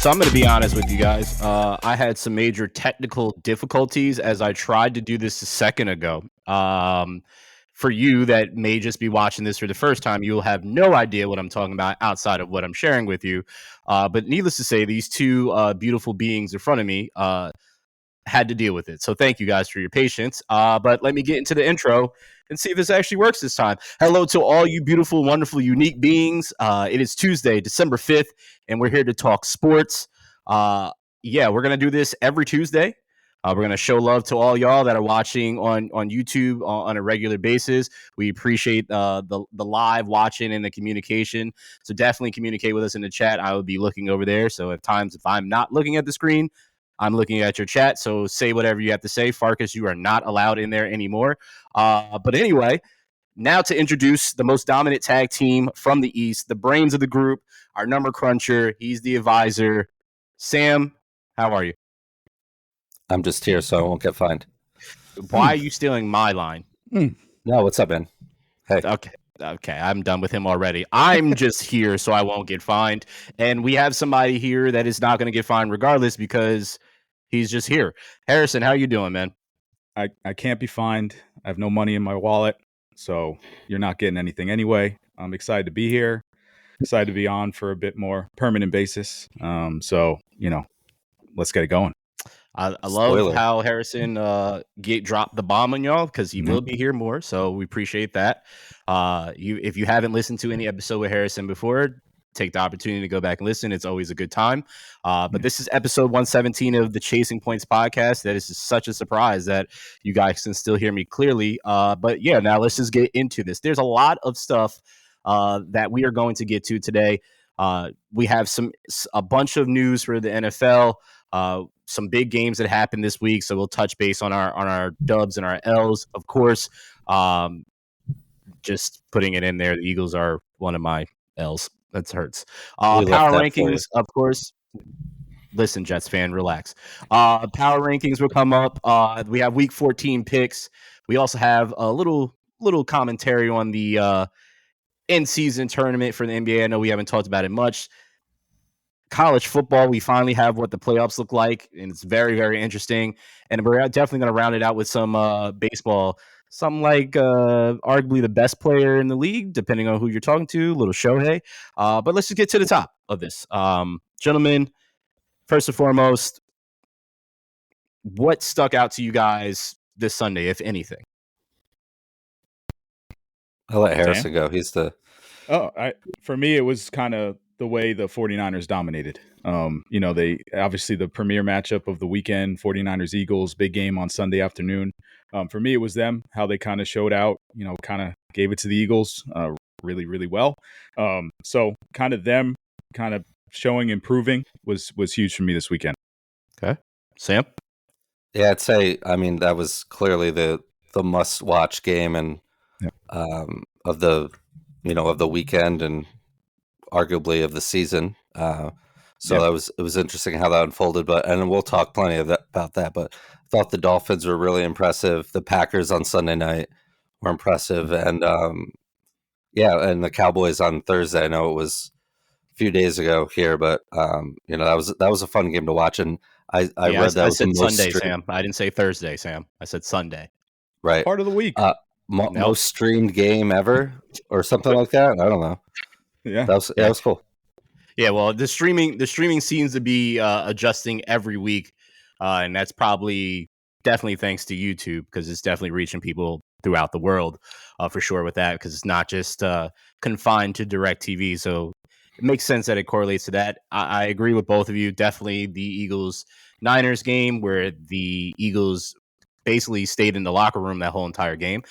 So I'm going to be honest with you guys. I had some major technical difficulties as I tried to do this a second ago. For you that may just be watching this for the first time, you'll have no idea what I'm talking about outside of what I'm sharing with you. But needless to say, these two beautiful beings in front of me had to deal with it. So thank you guys for your patience. But let me get into the intro and see if this actually works this time. Hello to all you beautiful, wonderful, unique beings. It is Tuesday, December 5th, and we're here to talk sports. Yeah, we're going to do this every Tuesday. We're going to show love to all y'all that are watching on YouTube on a regular basis. We appreciate the live watching and the communication. So definitely communicate with us in the chat. I will be looking over there. So if I'm not looking at the screen, I'm looking at your chat, so say whatever you have to say. Farkas, you are not allowed in there anymore. But anyway, now to introduce the most dominant tag team from the East, the brains of the group, our number cruncher. He's the advisor. Sam, how are you? I'm just here so I won't get fined. Why are you stealing my line? No, what's up, man? Hey. Okay, I'm done with him already. I'm just here so I won't get fined. And we have somebody here that is not going to get fined regardless because he's just here. Harrison, how you doing, man? I can't be fined. I have no money in my wallet, so you're not getting anything anyway. I'm excited to be here. Excited to be on for a bit more permanent basis. So, let's get it going. I love how Harrison dropped the bomb on y'all because he will be here more. So we appreciate that. If you haven't listened to any episode with Harrison before, take the opportunity to go back and listen. It's always a good time. But this is episode 117 of the Chasing Points podcast. That is such a surprise that you guys can still hear me clearly. But yeah, now let's just get into this. There's a lot of stuff that we are going to get to today. We have a bunch of news for the NFL. Some big games that happened this week, so we'll touch base on our dubs and our L's, of course. Just putting it in there, the Eagles are one of my L's. That hurts. Power rankings, of course. Listen, Jets fan, relax. Power rankings will come up. We have Week 14 picks. We also have a little commentary on the in-season tournament for the NBA. I know we haven't talked about it much. College football, we finally have what the playoffs look like, and it's very, very interesting. And we're definitely going to round it out with some baseball. Something like arguably the best player in the league, depending on who you're talking to, little Shohei. But let's just get to the top of this. Gentlemen, first and foremost, what stuck out to you guys this Sunday, if anything? I'll let Harrison go. He's the... For me, it was kind of the way the 49ers dominated. They obviously the premier matchup of the weekend, 49ers Eagles, big game on Sunday afternoon. For me, it was them, how they kind of showed out, kind of gave it to the Eagles really, really well. So kind of them kind of showing, improving was huge for me this weekend. Okay. Sam? Yeah, I'd say, that was clearly the must-watch game and of the weekend and arguably of the season. It was interesting how that unfolded, and we'll talk plenty about that, but I thought the Dolphins were really impressive. The Packers on Sunday night were impressive, and and the Cowboys on Thursday. I know it was a few days ago here, but that was a fun game to watch. And I said Sunday, Sam. I didn't say Thursday, Sam. I said Sunday. Right, part of the week. Most streamed game ever, or something like that. I don't know. Yeah, that was cool. Yeah, well, the streaming seems to be adjusting every week, and that's definitely thanks to YouTube, because it's definitely reaching people throughout the world for sure with that, because it's not just confined to DirecTV. So it makes sense that it correlates to that. I agree with both of you. Definitely the Eagles-Niners game, where the Eagles basically stayed in the locker room that whole entire game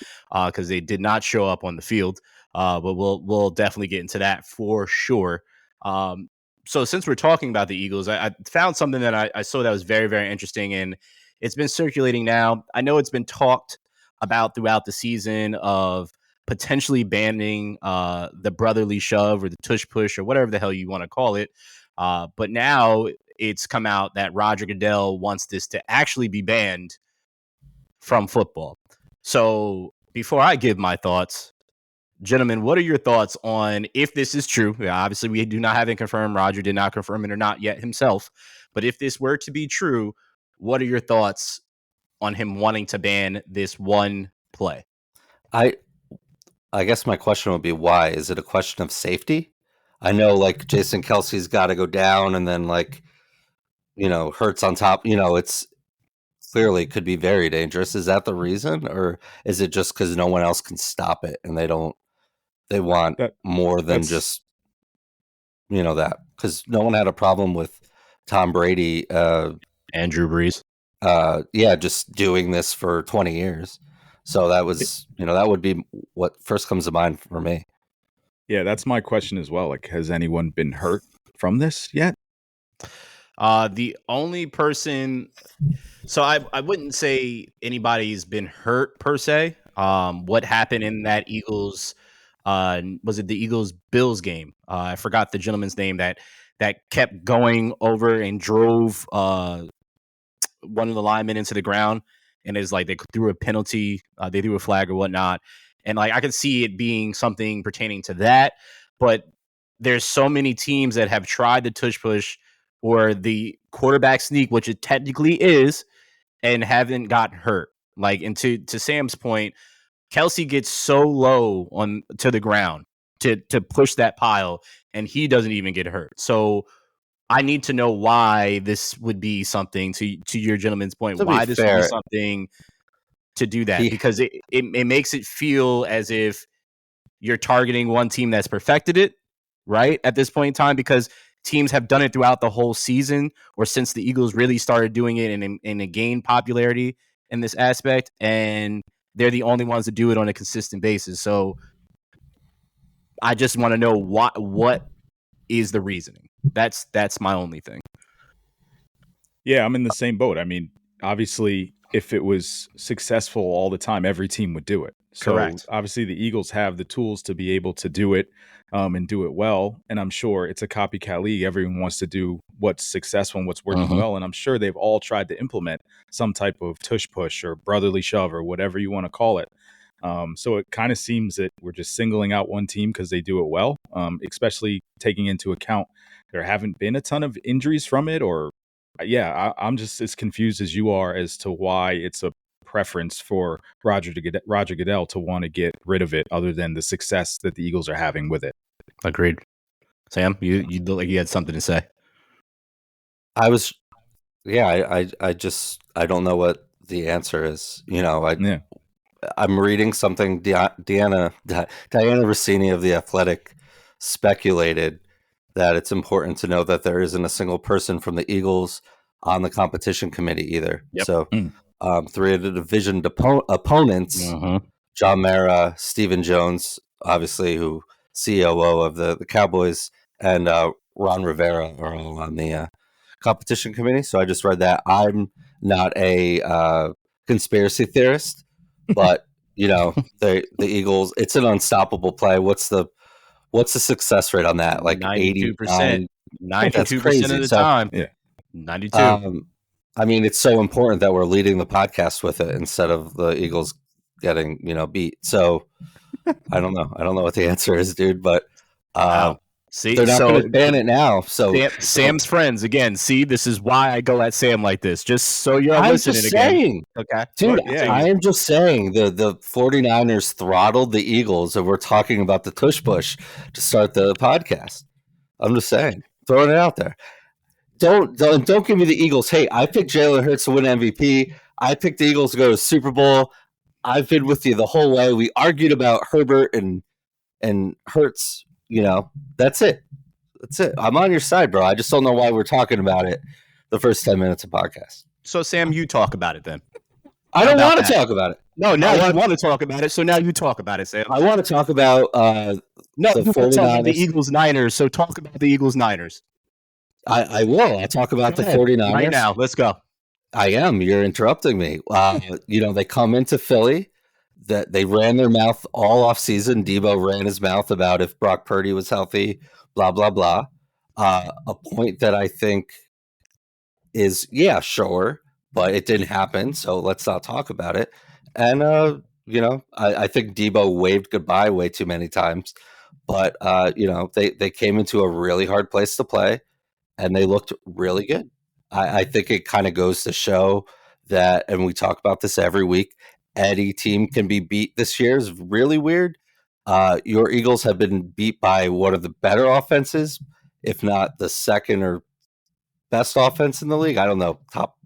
because they did not show up on the field. But we'll definitely get into that for sure. So since we're talking about the Eagles, I found something that I saw that was very, very interesting, and it's been circulating now. I know it's been talked about throughout the season of potentially banning the brotherly shove or the tush push or whatever the hell you want to call it. But now it's come out that Roger Goodell wants this to actually be banned from football. So before I give my thoughts, Gentlemen, what are your thoughts on if this is true? Yeah, obviously, we do not have it confirmed. Roger did not confirm it or not yet himself. But if this were to be true, what are your thoughts on him wanting to ban this one play? I guess my question would be why? Is it a question of safety? I know like Jason Kelsey's got to go down, and then like Hurts on top. It's clearly could be very dangerous. Is that the reason, or is it just because no one else can stop it and they want That more than that's just that? Because no one had a problem with Tom Brady, Andrew Brees. just doing this for 20 years. So that was, that would be what first comes to mind for me. Yeah, that's my question as well. Like, has anyone been hurt from this yet? The only person, so I wouldn't say anybody's been hurt per se. What happened in that Eagles, was it the Eagles Bills game? I forgot the gentleman's name that kept going over and drove one of the linemen into the ground, and it's like they threw a penalty, they threw a flag or whatnot, and like I could see it being something pertaining to that, but there's so many teams that have tried the tush push or the quarterback sneak, which it technically is, and haven't gotten hurt. Like, and to Sam's point, Kelsey gets so low on to the ground to push that pile, and he doesn't even get hurt. So I need to know why this would be something, to your gentleman's point, To be why this would be fair, something to do that, he because it makes it feel as if you're targeting one team that's perfected it, right? At this point in time, because teams have done it throughout the whole season or since the Eagles really started doing it and gained popularity in this aspect. And they're the only ones that do it on a consistent basis. So I just want to know what is the reasoning. That's my only thing. Yeah, I'm in the same boat. I mean, obviously, if it was successful all the time, every team would do it. So Correct. obviously, the Eagles have the tools to be able to do it and do it well. And I'm sure it's a copycat league. Everyone wants to do what's successful and what's working well. And I'm sure they've all tried to implement some type of tush push or brotherly shove or whatever you want to call it. So it kind of seems that we're just singling out one team because they do it well, especially taking into account there haven't been a ton of injuries from it, or I'm just as confused as you are as to why it's a preference for Roger Goodell to want to get rid of it, other than the success that the Eagles are having with it. Agreed. Sam, you look like you had something to say. I was, I don't know what the answer is. I'm reading something. Diana Rossini of The Athletic speculated that it's important to know that there isn't a single person from the Eagles on the competition committee either. Yep. So, three of the division opponents, John Mara, Stephen Jones, obviously, who COO of the Cowboys, and Ron Rivera are all on the competition committee. So I just read that. I'm not a conspiracy theorist, but the Eagles, it's an unstoppable play. What's the success rate on that? Like 92%. 92% That's crazy. of the So, time. Yeah. 92. I mean, it's so important that we're leading the podcast with it instead of the Eagles getting beat. So I don't know. I don't know what the answer is, dude. But Wow. See, they're not going to ban it now. So Sam's friends again. See, this is why I go at Sam like this, just so you're I'm listening just again. saying, Okay, dude. Yeah. I am just saying the 49ers throttled the Eagles, and we're talking about the tush push to start the podcast. I'm just saying, throwing it out there. Don't give me the Eagles. Hey, I picked Jalen Hurts to win MVP. I picked the Eagles to go to Super Bowl. I've been with you the whole way. We argued about Herbert and Hurts. That's it. That's it. I'm on your side, bro. I just don't know why we're talking about it the first 10 minutes of podcast. So Sam, you talk about it then. I don't want to talk about it. No, now you want to talk about it. So now you talk about it, Sam. I want to talk about no, the you want to talk about the 49ers. Eagles Niners. So talk about the Eagles Niners. I will. I'll talk about the 49ers right now. Let's go. I am. You're interrupting me. They come into Philly. That they ran their mouth all off season. Debo ran his mouth about if Brock Purdy was healthy, blah, blah, blah. A point that I think is, sure, but it didn't happen. So let's not talk about it. And I think Debo waved goodbye way too many times, but they came into a really hard place to play, and they looked really good. I think it kind of goes to show that, and we talk about this every week. Any team can be beat this year is really weird. Your Eagles have been beat by one of the better offenses, if not the second or best offense in the league. I don't know, top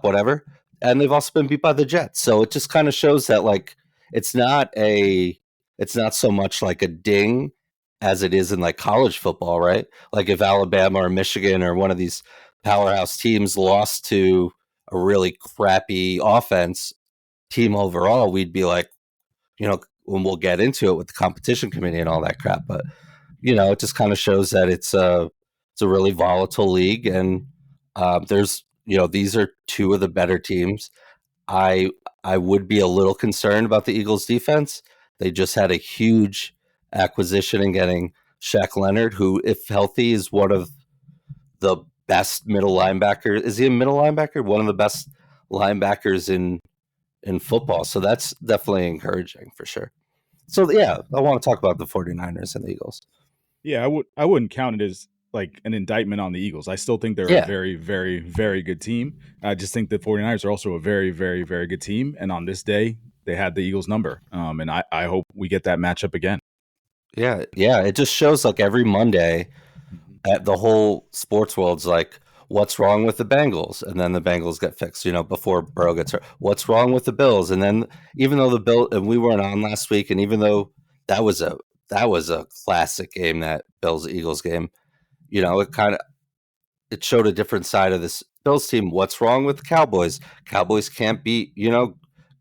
whatever. And they've also been beat by the Jets. So it just kind of shows that like it's not so much like a ding as it is in like college football, right? Like if Alabama or Michigan or one of these powerhouse teams lost to a really crappy offense team overall, we'd be like, when we'll get into it with the competition committee and all that crap. But it just kind of shows that it's a really volatile league, and there's these are two of the better teams. I I would be a little concerned about the Eagles defense. They just had a huge acquisition in getting Shaq Leonard, who, if healthy, is one of the best middle linebackers. Is he a middle linebacker? One of the best linebackers in football. So that's definitely encouraging for sure. So yeah, I want to talk about the 49ers and the Eagles. Yeah, I wouldn't count it as like an indictment on the Eagles. I still think they're a very, very, very good team. I just think the 49ers are also a very, very, very good team. And on this day, they had the Eagles number. And I hope we get that matchup again. Yeah. It just shows like every Monday at the whole sports world's like, what's wrong with the Bengals? And then the Bengals get fixed, before Burrow gets hurt. What's wrong with the Bills? And then even though the Bill and we weren't on last week, and even though that was a classic game, that Bills Eagles game, it showed a different side of this Bills team. What's wrong with the Cowboys? Cowboys can't beat,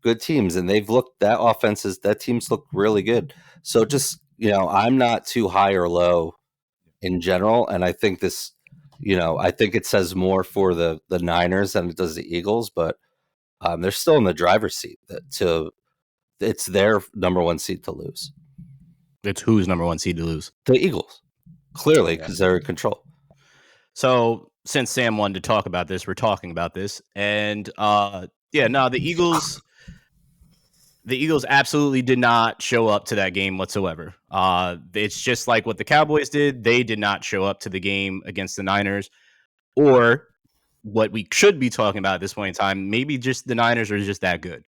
good teams, and that teams look really good. So just, I'm not too high or low in general, and I think I think it says more for the Niners than it does the Eagles, but they're still in the driver's seat. It's their number one seed to lose. It's whose number one seed to lose? The Eagles, clearly, because they're in control. So since Sam wanted to talk about this, we're talking about this, and the Eagles. The Eagles absolutely did not show up to that game whatsoever. It's just like what the Cowboys did. They did not show up to the game against the Niners, or what we should be talking about at this point in time. Maybe just the Niners are just that good,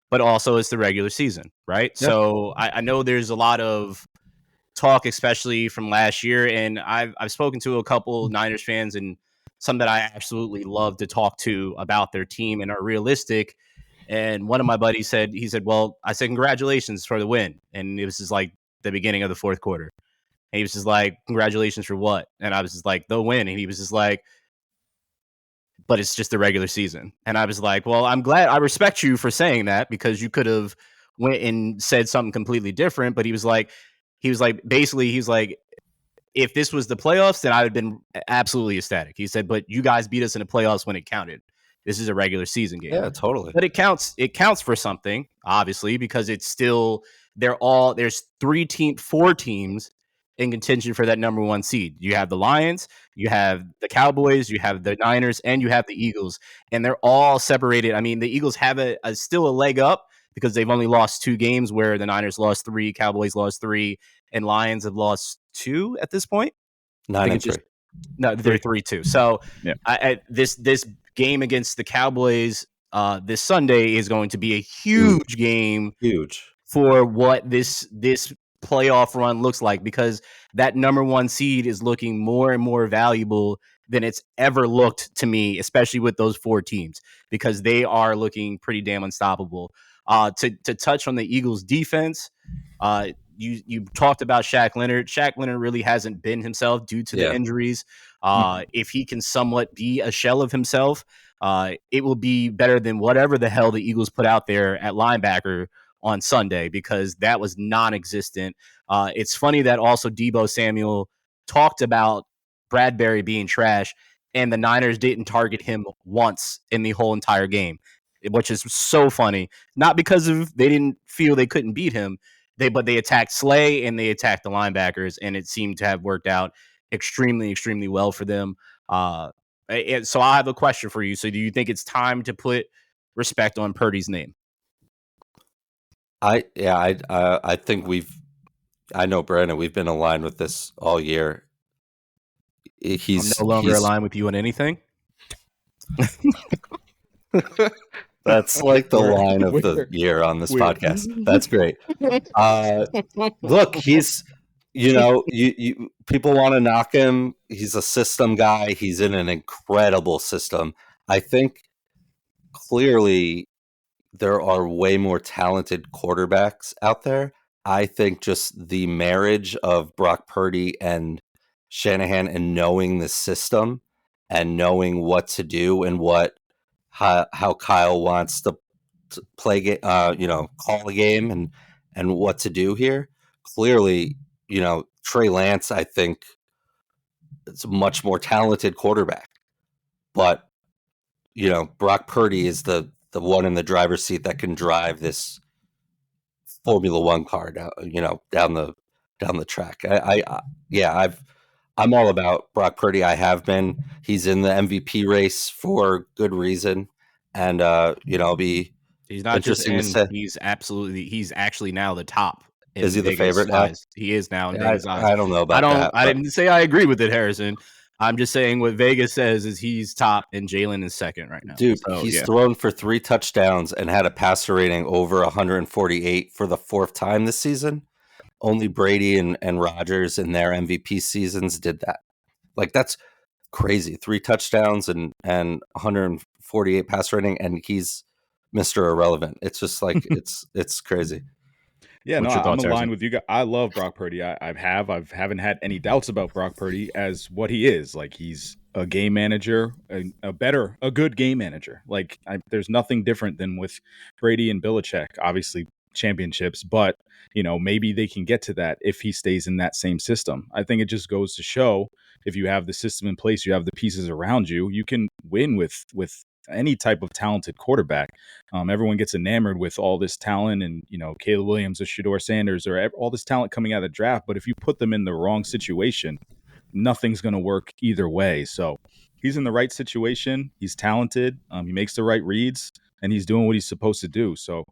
but also it's the regular season, right? Yeah. So I know there's a lot of talk, especially from last year, and I've spoken to a couple Niners fans and some that I absolutely love to talk to about their team and are realistic. And one of my buddies said, well, I said, congratulations for the win. And it was just like the beginning of the fourth quarter. And he was just like, congratulations for what? And I was just like, the win. And he was just like, but it's just the regular season. And I was like, well, I'm glad. I respect you for saying that, because you could have went and said something completely different. But he was like, basically, he's like, if this was the playoffs, then I would have been absolutely ecstatic. He said, but you guys beat us in the playoffs when it counted. This is a regular season game. Yeah, totally. But it counts for something, obviously, because it's still there's four teams in contention for that number one seed. You have the Lions, you have the Cowboys, you have the Niners, and you have the Eagles, and they're all separated. I mean, the Eagles have still a leg up because they've only lost 2 games, where the Niners lost 3, Cowboys lost 3, and Lions have lost 2 at this point. 9-3. No, they're 3-2. So this game against the Cowboys this Sunday is going to be a huge game. Huge. For what this playoff run looks like, because that number one seed is looking more and more valuable than it's ever looked to me, especially with those 4 teams, because they are looking pretty damn unstoppable. To touch on the Eagles defense, you talked about Shaq Leonard. Shaq Leonard really hasn't been himself due to the injuries. If he can somewhat be a shell of himself, it will be better than whatever the hell the Eagles put out there at linebacker on Sunday, because that was non-existent. It's funny that also Deebo Samuel talked about Bradbury being trash, and the Niners didn't target him once in the whole entire game, which is so funny. Not because they didn't feel they couldn't beat him, but they attacked Slay and they attacked the linebackers, and it seemed to have worked out extremely, extremely well for them. And so I have a question for you. So do you think it's time to put respect on Purdy's name? I think I know Brandon. We've been aligned with this all year. I'm no longer aligned with you on anything. That's like the line of the year on this podcast. That's great. Look, he's, you people want to knock him. He's a system guy. He's in an incredible system. I think clearly there are way more talented quarterbacks out there. I think just the marriage of Brock Purdy and Shanahan and knowing the system and knowing what to do and how Kyle wants to play, call the game and what to do here. Clearly, Trey Lance, I think, is a much more talented quarterback, but Brock Purdy is the one in the driver's seat that can drive this Formula One car down the track. I'm all about Brock Purdy. I have been. He's in the MVP race for good reason, and I'll be. He's not just interesting to say. He's actually now the top. Is he the favorite now? He is now in Vegas' eyes. I don't know about that. I didn't say I agree with it, Harrison. I'm just saying what Vegas says is he's top and Jalen is second right now. Dude, he's thrown for 3 touchdowns and had a passer rating over 148 for the 4th time this season. Only Brady and Rodgers in their MVP seasons did that. Like, that's crazy. 3 touchdowns and 148 passer rating, and he's Mr. Irrelevant. It's just like it's crazy. Yeah, I'm aligned with you guys. I love Brock Purdy. I haven't had any doubts about Brock Purdy as what he is. Like, he's a game manager, a good game manager. Like, there's nothing different than with Brady and Belichick. Obviously, championships, but maybe they can get to that if he stays in that same system. I think it just goes to show if you have the system in place, you have the pieces around you, you can win with any type of talented quarterback. Everyone gets enamored with all this talent and, Caleb Williams or Shedeur Sanders or all this talent coming out of the draft. But if you put them in the wrong situation, nothing's going to work either way. So he's in the right situation. He's talented. He makes the right reads and he's doing what he's supposed to do. So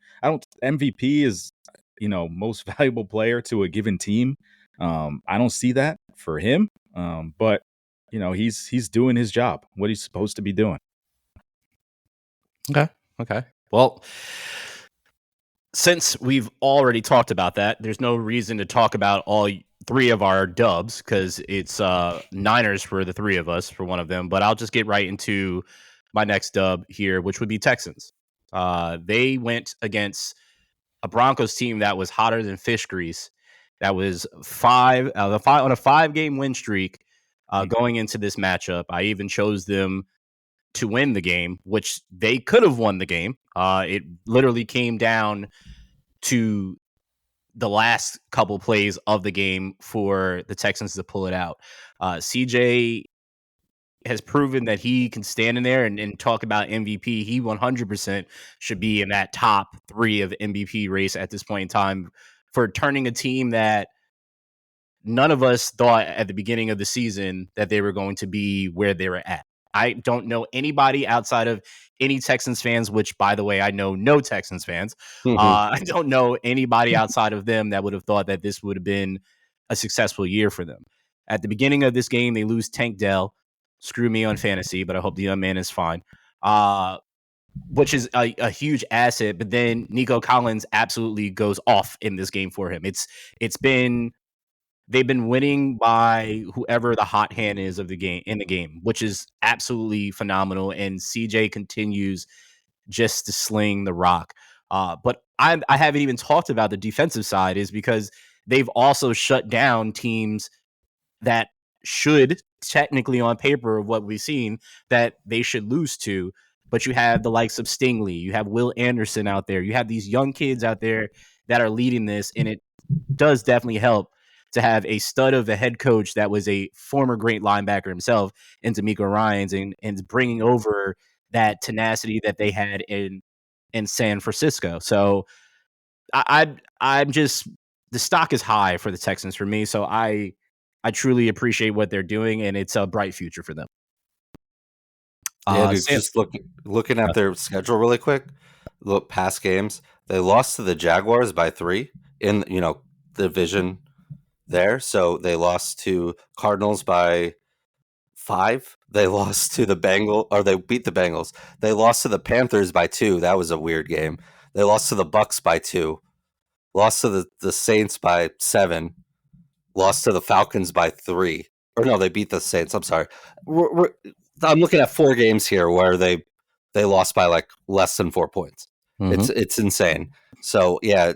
MVP is, most valuable player to a given team. I don't see that for him. But he's doing his job, what he's supposed to be doing. Okay. Well, since we've already talked about that, there's no reason to talk about all 3 of our dubs because it's Niners for the 3 of us for one of them. But I'll just get right into my next dub here, which would be Texans. They went against a Broncos team that was hotter than fish grease. That was on a 5-game win streak going into this matchup. I even chose them to win the game, which they could have won the game. It literally came down to the last couple plays of the game for the Texans to pull it out. CJ has proven that he can stand in there and talk about MVP. He 100% should be in that top 3 of MVP race at this point in time for turning a team that none of us thought at the beginning of the season that they were going to be where they were at. I don't know anybody outside of any Texans fans, which, by the way, I know no Texans fans. I don't know anybody outside of them that would have thought that this would have been a successful year for them. At the beginning of this game, they lose Tank Dell. Screw me on fantasy, but I hope the young man is fine, which is a huge asset. But then Nico Collins absolutely goes off in this game for him. They've been winning by whoever the hot hand is of the game, which is absolutely phenomenal. And CJ continues just to sling the rock. But I haven't even talked about the defensive side is because they've also shut down teams that should technically on paper of what we've seen that they should lose to. But you have the likes of Stingley, you have Will Anderson out there, you have these young kids out there that are leading this, and it does definitely help to have a stud of a head coach that was a former great linebacker himself in D'Amico Ryans and bringing over that tenacity that they had in San Francisco. So I'm just, the stock is high for the Texans for me. So I truly appreciate what they're doing, and it's a bright future for them. Yeah, dude, just looking at their schedule really quick, look past games. They lost to the Jaguars by 3 in the division there. So they lost to Cardinals by 5. They lost to the Bengals, or they beat the Bengals. They lost to the Panthers by 2. That was a weird game. They lost to the Bucks by 2. Lost to the Saints by 7. Lost to the Falcons by 3. Or no, they beat the Saints. I'm sorry. I'm looking at 4 games here where they lost by like less than 4 points. Mm-hmm. It's insane. So yeah,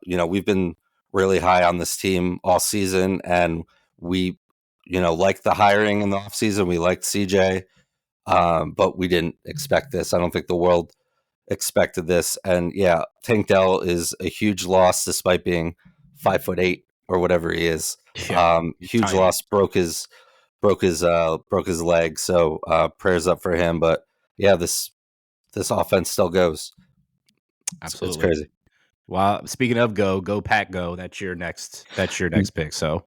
we've been really high on this team all season, and we like the hiring in the offseason. We liked CJ, but we didn't expect this. I don't think the world expected this. And yeah, Tank Dell is a huge loss despite being 5'8" or whatever he is. Yeah, huge tiny. loss. Broke his leg. So prayers up for him. But yeah, this offense still goes. Absolutely. It's crazy. Well, speaking of go Pack go. That's your next pick. So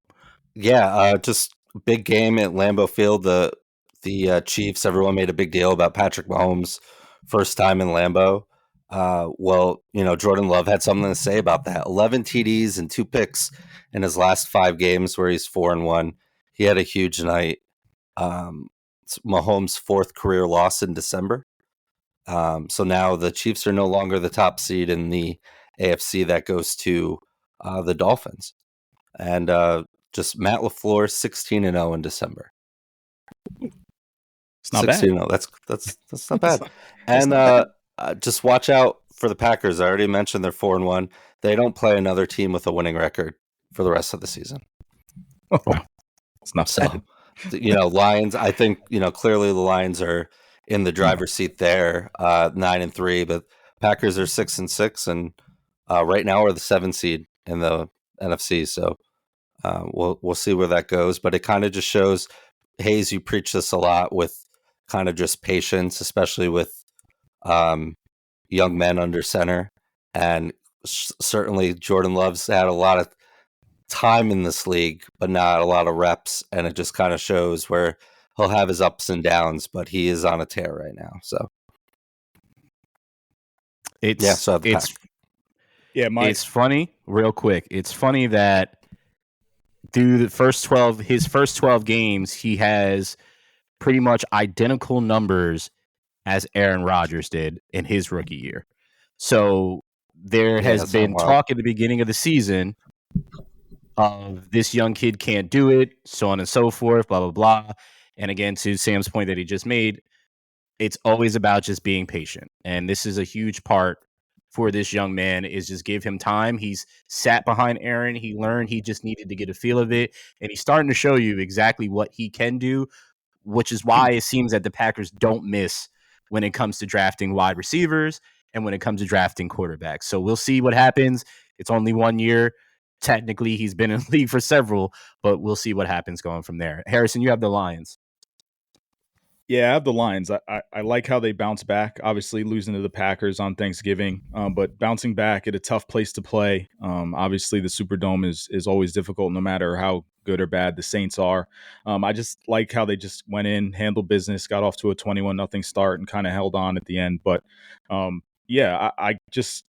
yeah, just big game at Lambeau Field. The Chiefs. Everyone made a big deal about Patrick Mahomes' first time in Lambeau. Well, Jordan Love had something to say about that. 11 TDs and 2 picks in his last 5 games, where he's 4-1. He had a huge night. It's Mahomes' 4th career loss in December. So now the Chiefs are no longer the top seed in the AFC. That goes to the Dolphins. And just Matt LaFleur, 16-0 in December. It's not bad. 16-0. That's not bad. Just watch out for the Packers. I already mentioned they're 4-1. They don't play another team with a winning record for the rest of the season. Wow. It's not so, Lions. I think clearly the Lions are in the driver's seat there, 9-3, but Packers are 6-6, and right now are the 7th seed in the NFC. So we'll see where that goes. But it kind of just shows, Hayes, you preach this a lot, with kind of just patience, especially with young men under center, and certainly Jordan Love's had a lot of time in this league, but not a lot of reps, and it just kind of shows where he'll have his ups and downs, but he is on a tear right now. So it's funny, real quick. It's funny that through his first 12 games, he has pretty much identical numbers as Aaron Rodgers did in his rookie year. So there has been talk at the beginning of the season of this young kid can't do it, so on and so forth, blah, blah, blah. And again, to Sam's point that he just made, it's always about just being patient. And this is a huge part for this young man, is just give him time. He's sat behind Aaron. He learned he just needed to get a feel of it. And he's starting to show you exactly what he can do, which is why it seems that the Packers don't miss when it comes to drafting wide receivers and when it comes to drafting quarterbacks. So we'll see what happens. It's only 1 year. Technically, he's been in the league for several, but we'll see what happens going from there. Harrison, you have the Lions. Yeah, I have the Lions. I like how they bounce back. Obviously, losing to the Packers on Thanksgiving, but bouncing back at a tough place to play. Obviously, the Superdome is always difficult, no matter how good or bad the Saints are. I just like how they just went in, handled business, got off to a 21-0 start, and kind of held on at the end. But I just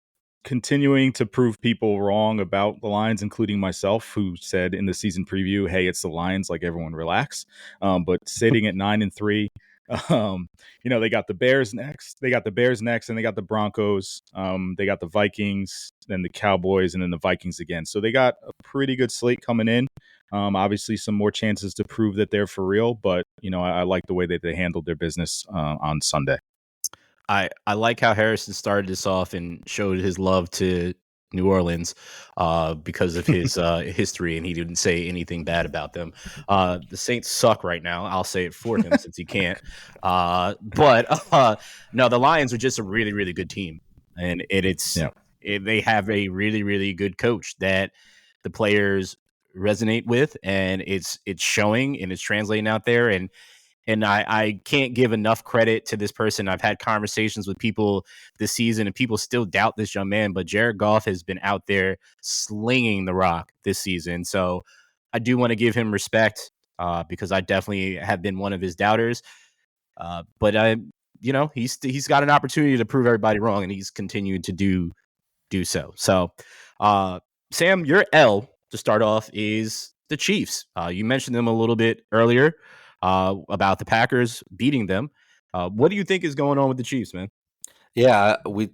continuing to prove people wrong about the Lions, including myself, who said in the season preview, "Hey, it's the Lions. Like, everyone relax." But sitting at 9-3. They got the Bears next. And they got the Broncos. They got the Vikings, then the Cowboys, and then the Vikings again. So they got a pretty good slate coming in. Obviously, some more chances to prove that they're for real. But I like the way that they handled their business on Sunday. I like how Harrison started this off and showed his love to New Orleans because of his history, and he didn't say anything bad about them. The Saints suck right now. I'll say it for him since he can't. But no, the Lions are just a really, really good team, and they have a really, really good coach that the players resonate with, and it's showing and it's translating out there. And I can't give enough credit to this person. I've had conversations with people this season, and people still doubt this young man, but Jared Goff has been out there slinging the rock this season. So I do want to give him respect because I definitely have been one of his doubters. But he's got an opportunity to prove everybody wrong, and he's continued to do do so. So, Sam, your L to start off is the Chiefs. You mentioned them a little bit earlier about the Packers beating them. What do you think is going on with the Chiefs, man? Yeah, we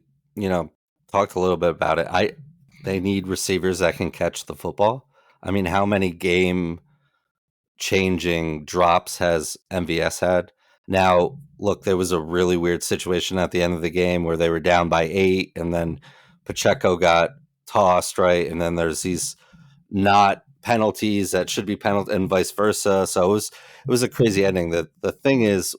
talked a little bit about it. They need receivers that can catch the football. I mean, how many game changing drops has MVS had? Now, look, there was a really weird situation at the end of the game where they were down by 8 and then Pacheco got tossed, right? And then there's these not penalties that should be penalty and vice versa. So it was a crazy ending. The thing is,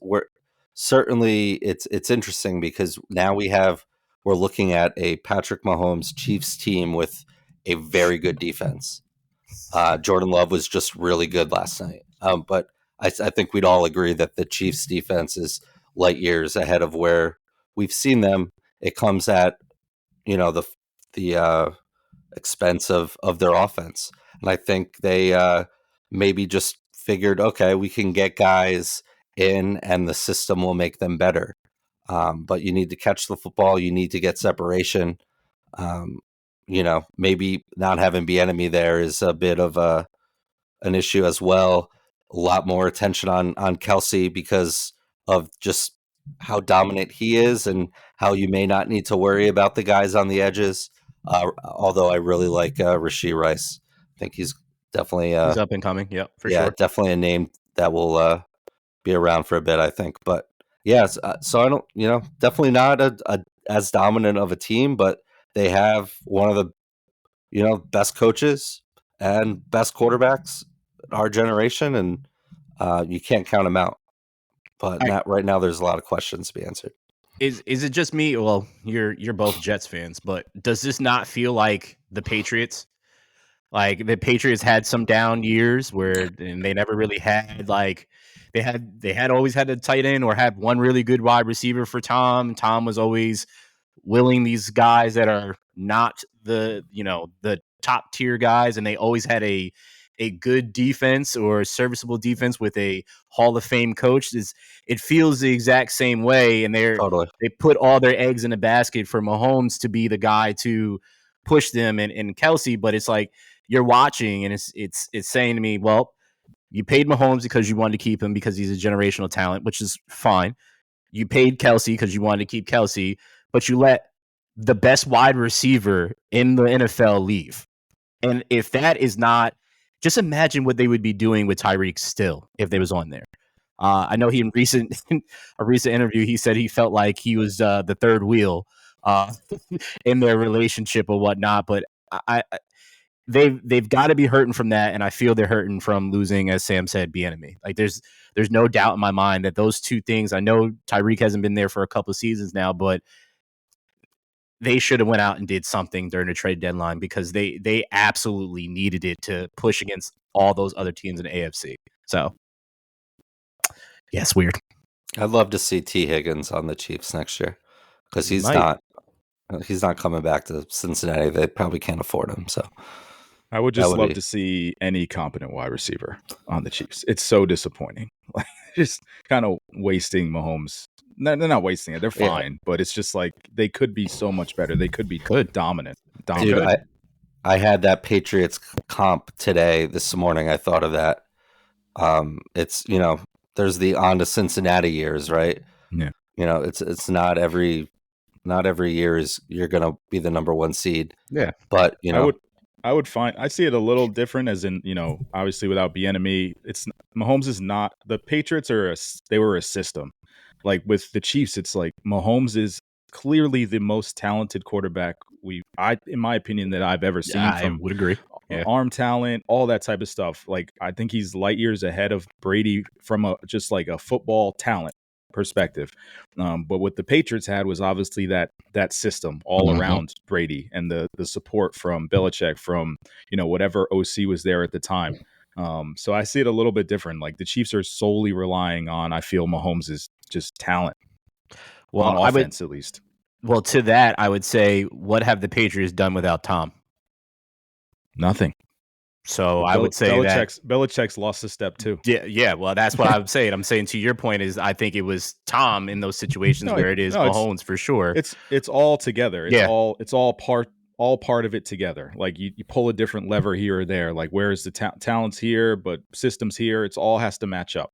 certainly it's interesting because now we're looking at a Patrick Mahomes Chiefs team with a very good defense. Jordan Love was just really good last night. But I think we'd all agree that the Chiefs defense is light years ahead of where we've seen them. It comes at, the expense of their offense. And I think they maybe just figured, okay, we can get guys in and the system will make them better. But you need to catch the football. You need to get separation. Maybe not having Bieniemy there is a bit of an issue as well. A lot more attention on Kelsey because of just how dominant he is and how you may not need to worry about the guys on the edges. Although I really like Rashee Rice. I think he's definitely he's up and coming. Yep, for sure. Definitely a name that will be around for a bit, I think. But yes, so I don't, definitely not as dominant of a team, but they have one of the best coaches and best quarterbacks in our generation, and you can't count them out. But right now, there's a lot of questions to be answered. Is it just me? Well, you're both Jets fans, but does this not feel like the Patriots? Like the Patriots had some down years where and they never really had they had always had a tight end or had one really good wide receiver for Tom. Tom was always willing these guys that are not the top tier guys, and they always had a good defense or serviceable defense with a Hall of Fame coach. It feels the exact same way, and they put all their eggs in a basket for Mahomes to be the guy to push them and Kelsey. But it's like you're watching, and it's saying to me, well, you paid Mahomes because you wanted to keep him because he's a generational talent, which is fine. You paid Kelsey because you wanted to keep Kelsey, but you let the best wide receiver in the NFL leave. And if that is not, just imagine what they would be doing with Tyreek still if they was on there. I know he in a recent interview, he said he felt like he was the third wheel in their relationship or whatnot. But they've got to be hurting from that, and I feel they're hurting from losing, as Sam said, Bieniemy. Like there's no doubt in my mind that those two things. I know Tyreek hasn't been there for a couple of seasons now, but they should have went out and did something during the trade deadline because they absolutely needed it to push against all those other teams in the AFC. So, yeah, it's weird. I'd love to see T. Higgins on the Chiefs next year because he's not coming back to Cincinnati. They probably can't afford him. So I would just love to see any competent wide receiver on the Chiefs. It's so disappointing. Like just kind of wasting Mahomes. No, they're not wasting it. They're fine, but it's just like they could be so much better. They could be dominant. Dude, I had that Patriots comp this morning. I thought of that. It's there's the on to Cincinnati years, right? Yeah. It's not every year is you're gonna be the number one seed. Yeah, but I see it a little different, as in obviously without Bieniemy, it's Mahomes is not the Patriots they were a system. Like with the Chiefs, it's like Mahomes is clearly the most talented quarterback in my opinion, that I've ever seen. I would agree. Yeah. Arm talent, all that type of stuff. Like I think he's light years ahead of Brady from just like a football talent perspective. But what the Patriots had was obviously that system all around Brady and the support from Belichick, from whatever OC was there at the time. So I see it a little bit different. Like the Chiefs are solely relying on, I feel, Mahomes' just talent. Well, on offense, at least. Well, to that, I would say, what have the Patriots done without Tom? Nothing. So I would say Belichick's lost a step too. Yeah. Well, that's what I'm saying. I'm saying to your point is I think it was Tom in those situations where it is Mahomes for sure. It's all together. It's all part all part of it together. Like you pull a different lever here or there. Like where's the talents here, but systems here. It's all has to match up.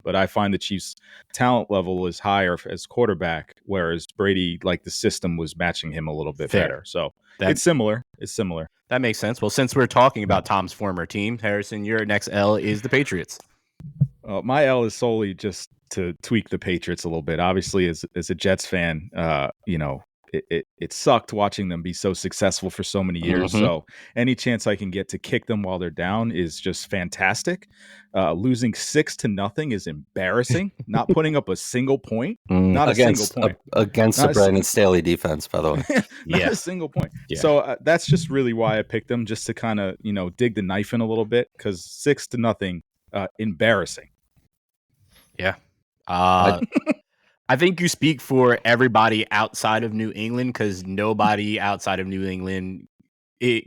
But I find the Chiefs' talent level is higher as quarterback, whereas Brady, like the system was matching him a little bit better. So it's similar. It's similar. That makes sense. Well, since we're talking about Tom's former team, Harrison, your next L is the Patriots. My L is solely just to tweak the Patriots a little bit. Obviously, as a Jets fan, it sucked watching them be so successful for so many years. So any chance I can get to kick them while they're down is just fantastic. Losing 6-0 is embarrassing. Not putting up a single point, not a single point against the Brandon Staley defense, by the way. Not a single point. Yeah. So that's just really why I picked them, just to kind of dig the knife in a little bit, because 6-0, embarrassing. Yeah. I think you speak for everybody outside of New England, because nobody outside of New England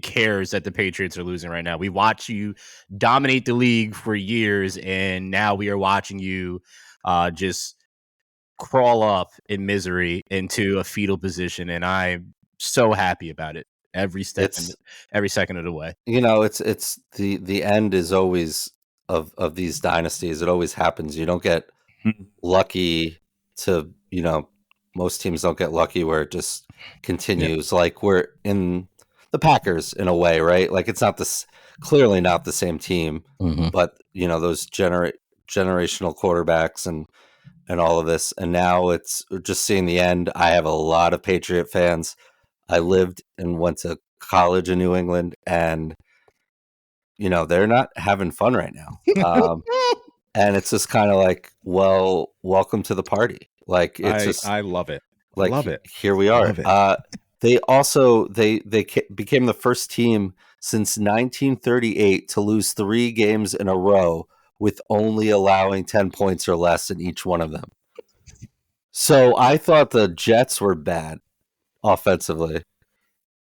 cares that the Patriots are losing right now. We watch you dominate the league for years, and now we are watching you just crawl up in misery into a fetal position, and I'm so happy about it every second of the way. It's the end is always of these dynasties. It always happens. You don't get lucky to, most teams don't get lucky where it just continues. Yeah. Like we're in the Packers in a way, right? Like it's clearly not the same team, but those generational quarterbacks and all of this. And now it's just seeing the end. I have a lot of Patriot fans. I lived and went to college in New England, and they're not having fun right now. And it's just kind of like, well, welcome to the party. Like I love it. Like, love it. Here we are. They also they became the first team since 1938 to lose 3 games in a row with only allowing 10 points or less in each one of them. So I thought the Jets were bad offensively,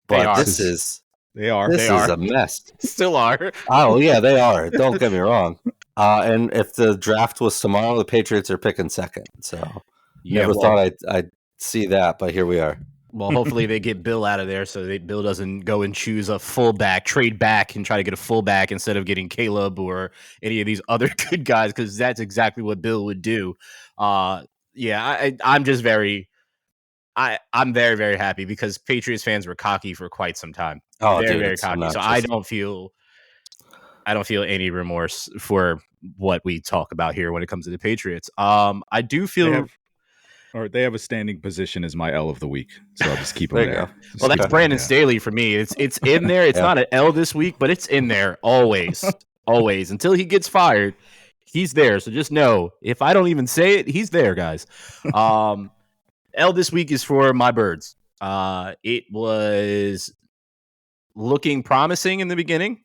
but this is a mess. Still are. Oh yeah, they are. Don't get me wrong. And if the draft was tomorrow, the Patriots are picking second. So never thought I'd see that, but here we are. Well, hopefully they get Bill out of there so that Bill doesn't go and choose a fullback, trade back and try to get a fullback instead of getting Caleb or any of these other good guys, because that's exactly what Bill would do. I'm just I'm very, very happy, because Patriots fans were cocky for quite some time. Oh, very, very cocky. So I don't feel any remorse for what we talk about here when it comes to the Patriots. I do feel they have a standing position as my L of the week, so I'll just keep them there. Well, that's Brandon Staley for me. It's in there. It's not an L this week, but it's in there always, always until he gets fired. He's there, so just know if I don't even say it, he's there, guys. L this week is for my Birds. It was looking promising in the beginning,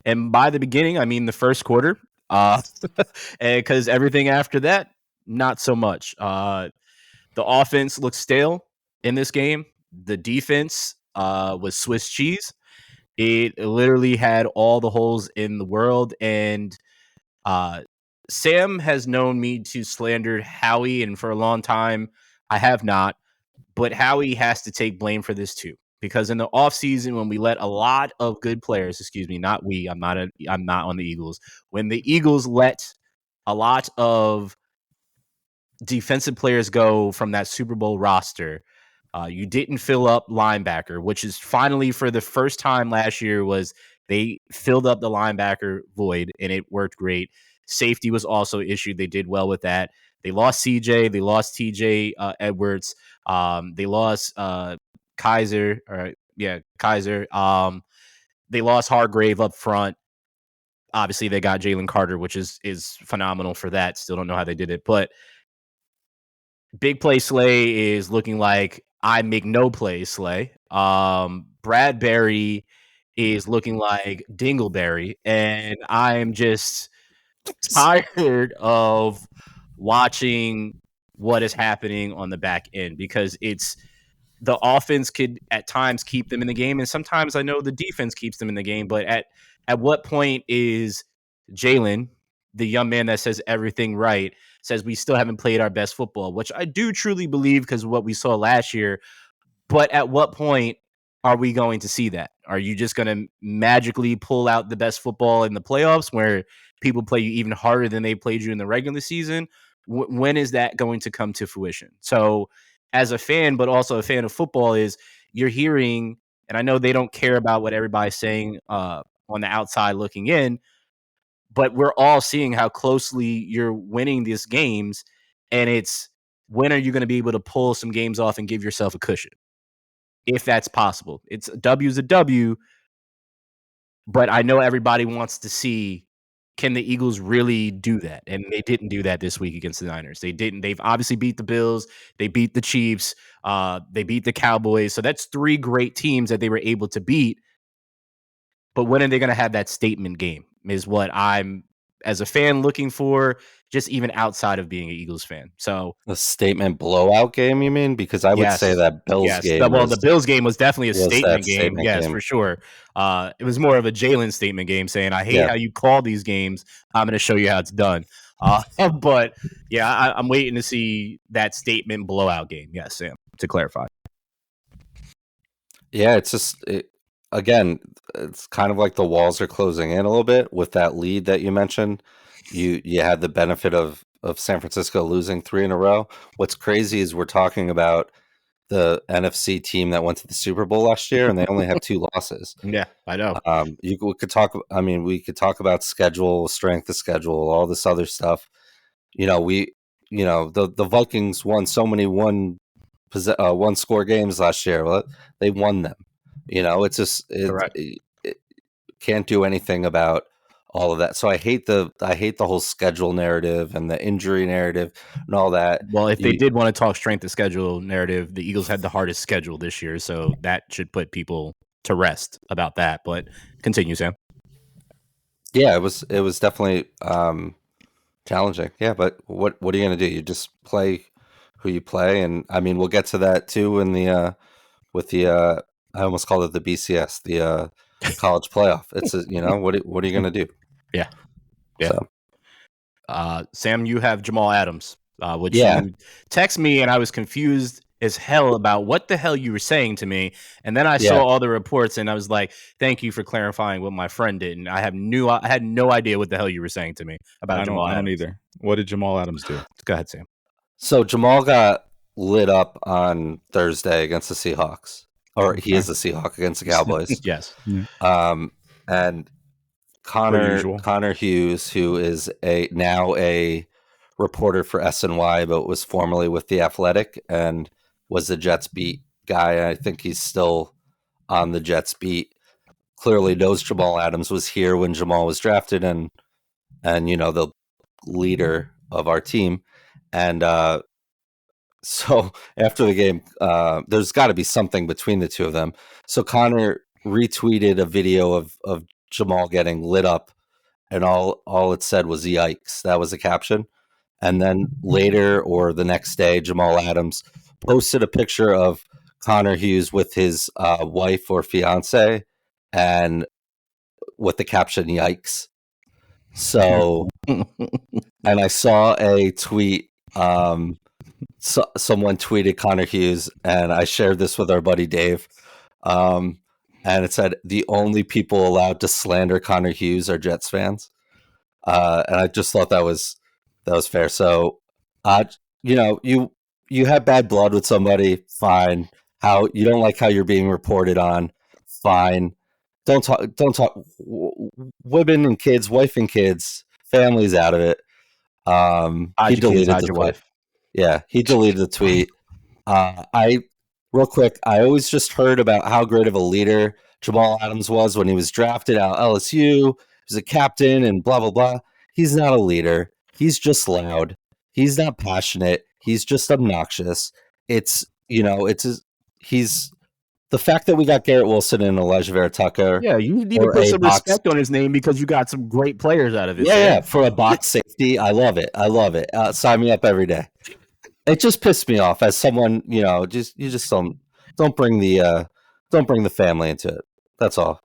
and by the beginning, I mean the first quarter, because everything after that, not so much. The offense looked stale in this game. The defense was Swiss cheese. It literally had all the holes in the world. And Sam has known me to slander Howie, and for a long time, I have not. But Howie has to take blame for this too, because in the offseason, when we let a lot of good players, not we, I'm not on the Eagles. When the Eagles let a lot of defensive players go from that Super Bowl roster, you didn't fill up linebacker, which is finally for the first time last year was they filled up the linebacker void, and it worked great. Safety was also issued. They did well with that. They lost CJ. They lost TJ Edwards. They lost Kaiser. Kaiser. They lost Hargrave up front. Obviously, they got Jalen Carter, which is phenomenal for that. Still don't know how they did it, but Big Play Slay is looking like I make no play Slay. Bradbury is looking like Dingleberry, and I'm just tired of watching what is happening on the back end, because it's the offense could at times keep them in the game, and sometimes I know the defense keeps them in the game. But at what point is Jalen, the young man that says everything right, says we still haven't played our best football, which I do truly believe because of what we saw last year. But at what point are we going to see that? Are you just going to magically pull out the best football in the playoffs where people play you even harder than they played you in the regular season? When is that going to come to fruition? So, as a fan, but also a fan of football, is you're hearing, and I know they don't care about what everybody's saying on the outside looking in, but we're all seeing how closely you're winning these games, and it's when are you going to be able to pull some games off and give yourself a cushion? If that's possible. It's a W's a W, but I know everybody wants to see, can the Eagles really do that? And they didn't do that this week against the Niners. They didn't. They've obviously beat the Bills. They beat the Chiefs. They beat the Cowboys. So that's 3 great teams that they were able to beat. But when are they going to have that statement game is what I'm, as a fan, looking for, just even outside of being an Eagles fan. So A statement blowout game, you mean? Because I would say yes. that Bills Yes. game The Bills game was definitely a was that statement game. statement Yes, game. for sure. It was more of a Jalen statement game saying, I hate how you call these games. I'm going to show you how it's done. But yeah, I'm waiting to see that statement blowout game. Yes, Sam, to clarify. Yeah, it's just again, it's kind of like the walls are closing in a little bit with that lead that you mentioned. You had the benefit of San Francisco losing 3 in a row. What's crazy is we're talking about the NFC team that went to the Super Bowl last year, and they only have 2 losses. Yeah, I know. We could talk. I mean, we could talk about schedule, strength of schedule, all this other stuff. The Vikings won so many one score games last year. Well, they won them. It's just it can't do anything about all of that. So I hate the whole schedule narrative and the injury narrative and all that. Well, if they did want to talk strength of schedule narrative, the Eagles had the hardest schedule this year, so that should put people to rest about that. But continue, Sam. Yeah, it was definitely challenging. Yeah, but what are you going to do? You just play who you play, and I mean we'll get to that too in the with the I almost called it the BCS, the college playoff. It's what are you going to do? Yeah. So. Sam, you have Jamal Adams, which you text me, and I was confused as hell about what the hell you were saying to me. And then I saw all the reports, and I was like, "Thank you for clarifying what my friend did." And I had no idea what the hell you were saying to me about Jamal Adams. I don't either. What did Jamal Adams do? Go ahead, Sam. So Jamal got lit up on Thursday against the Seahawks, or he is the Seahawk against the Cowboys. Yes. And Connor Hughes, who is now a reporter for SNY, but was formerly with The Athletic and was the Jets beat guy. I think he's still on the Jets beat. Clearly knows Jamal Adams was here when Jamal was drafted and the leader of our team. And so after the game, there's got to be something between the two of them. So Connor retweeted a video of Jamal getting lit up, and all it said was "yikes." That was the caption. And then later or the next day, Jamal Adams posted a picture of Connor Hughes with his wife or fiance, and with the caption "yikes." So, and I saw a tweet. Someone tweeted Connor Hughes, and I shared this with our buddy Dave. And it said, the only people allowed to slander Connor Hughes are Jets fans. And I just thought that was fair. So, you have bad blood with somebody, fine. How you don't like how you're being reported on, fine. Don't talk. Women and kids, wife and kids, families out of it. He deleted the tweet. Yeah, he deleted the tweet. Real quick, I always just heard about how great of a leader Jamal Adams was when he was drafted out of LSU. He was a captain and blah, blah, blah. He's not a leader. He's just loud. He's not passionate. He's just obnoxious. He's the fact that we got Garrett Wilson and Elijah Vera Tucker. Yeah, you need to put some respect on his name because you got some great players out of it. Yeah, for a box safety, I love it. Sign me up every day. It just pissed me off as someone, you just don't bring the family into it. That's all.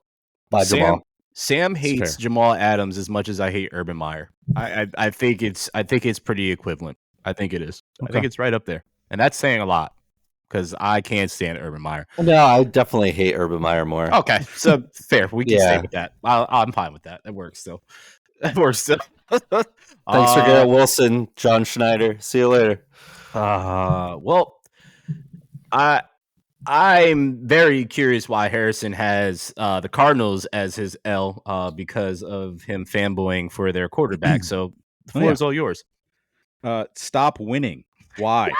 Bye, Jamal. Sam hates Jamal Adams as much as I hate Urban Meyer. I think it's pretty equivalent. I think it is. Okay. I think it's right up there, and that's saying a lot. because I can't stand Urban Meyer. No, I definitely hate Urban Meyer more. Okay, so fair. We can stay Yeah. with that. I'm fine with that. That works still. That works still. Thanks for Garrett Wilson, John Schneider. See you later. Well, I'm very curious why Harrison has the Cardinals as his L because of him fanboying for their quarterback. So the floor is all yours. Stop winning. Why?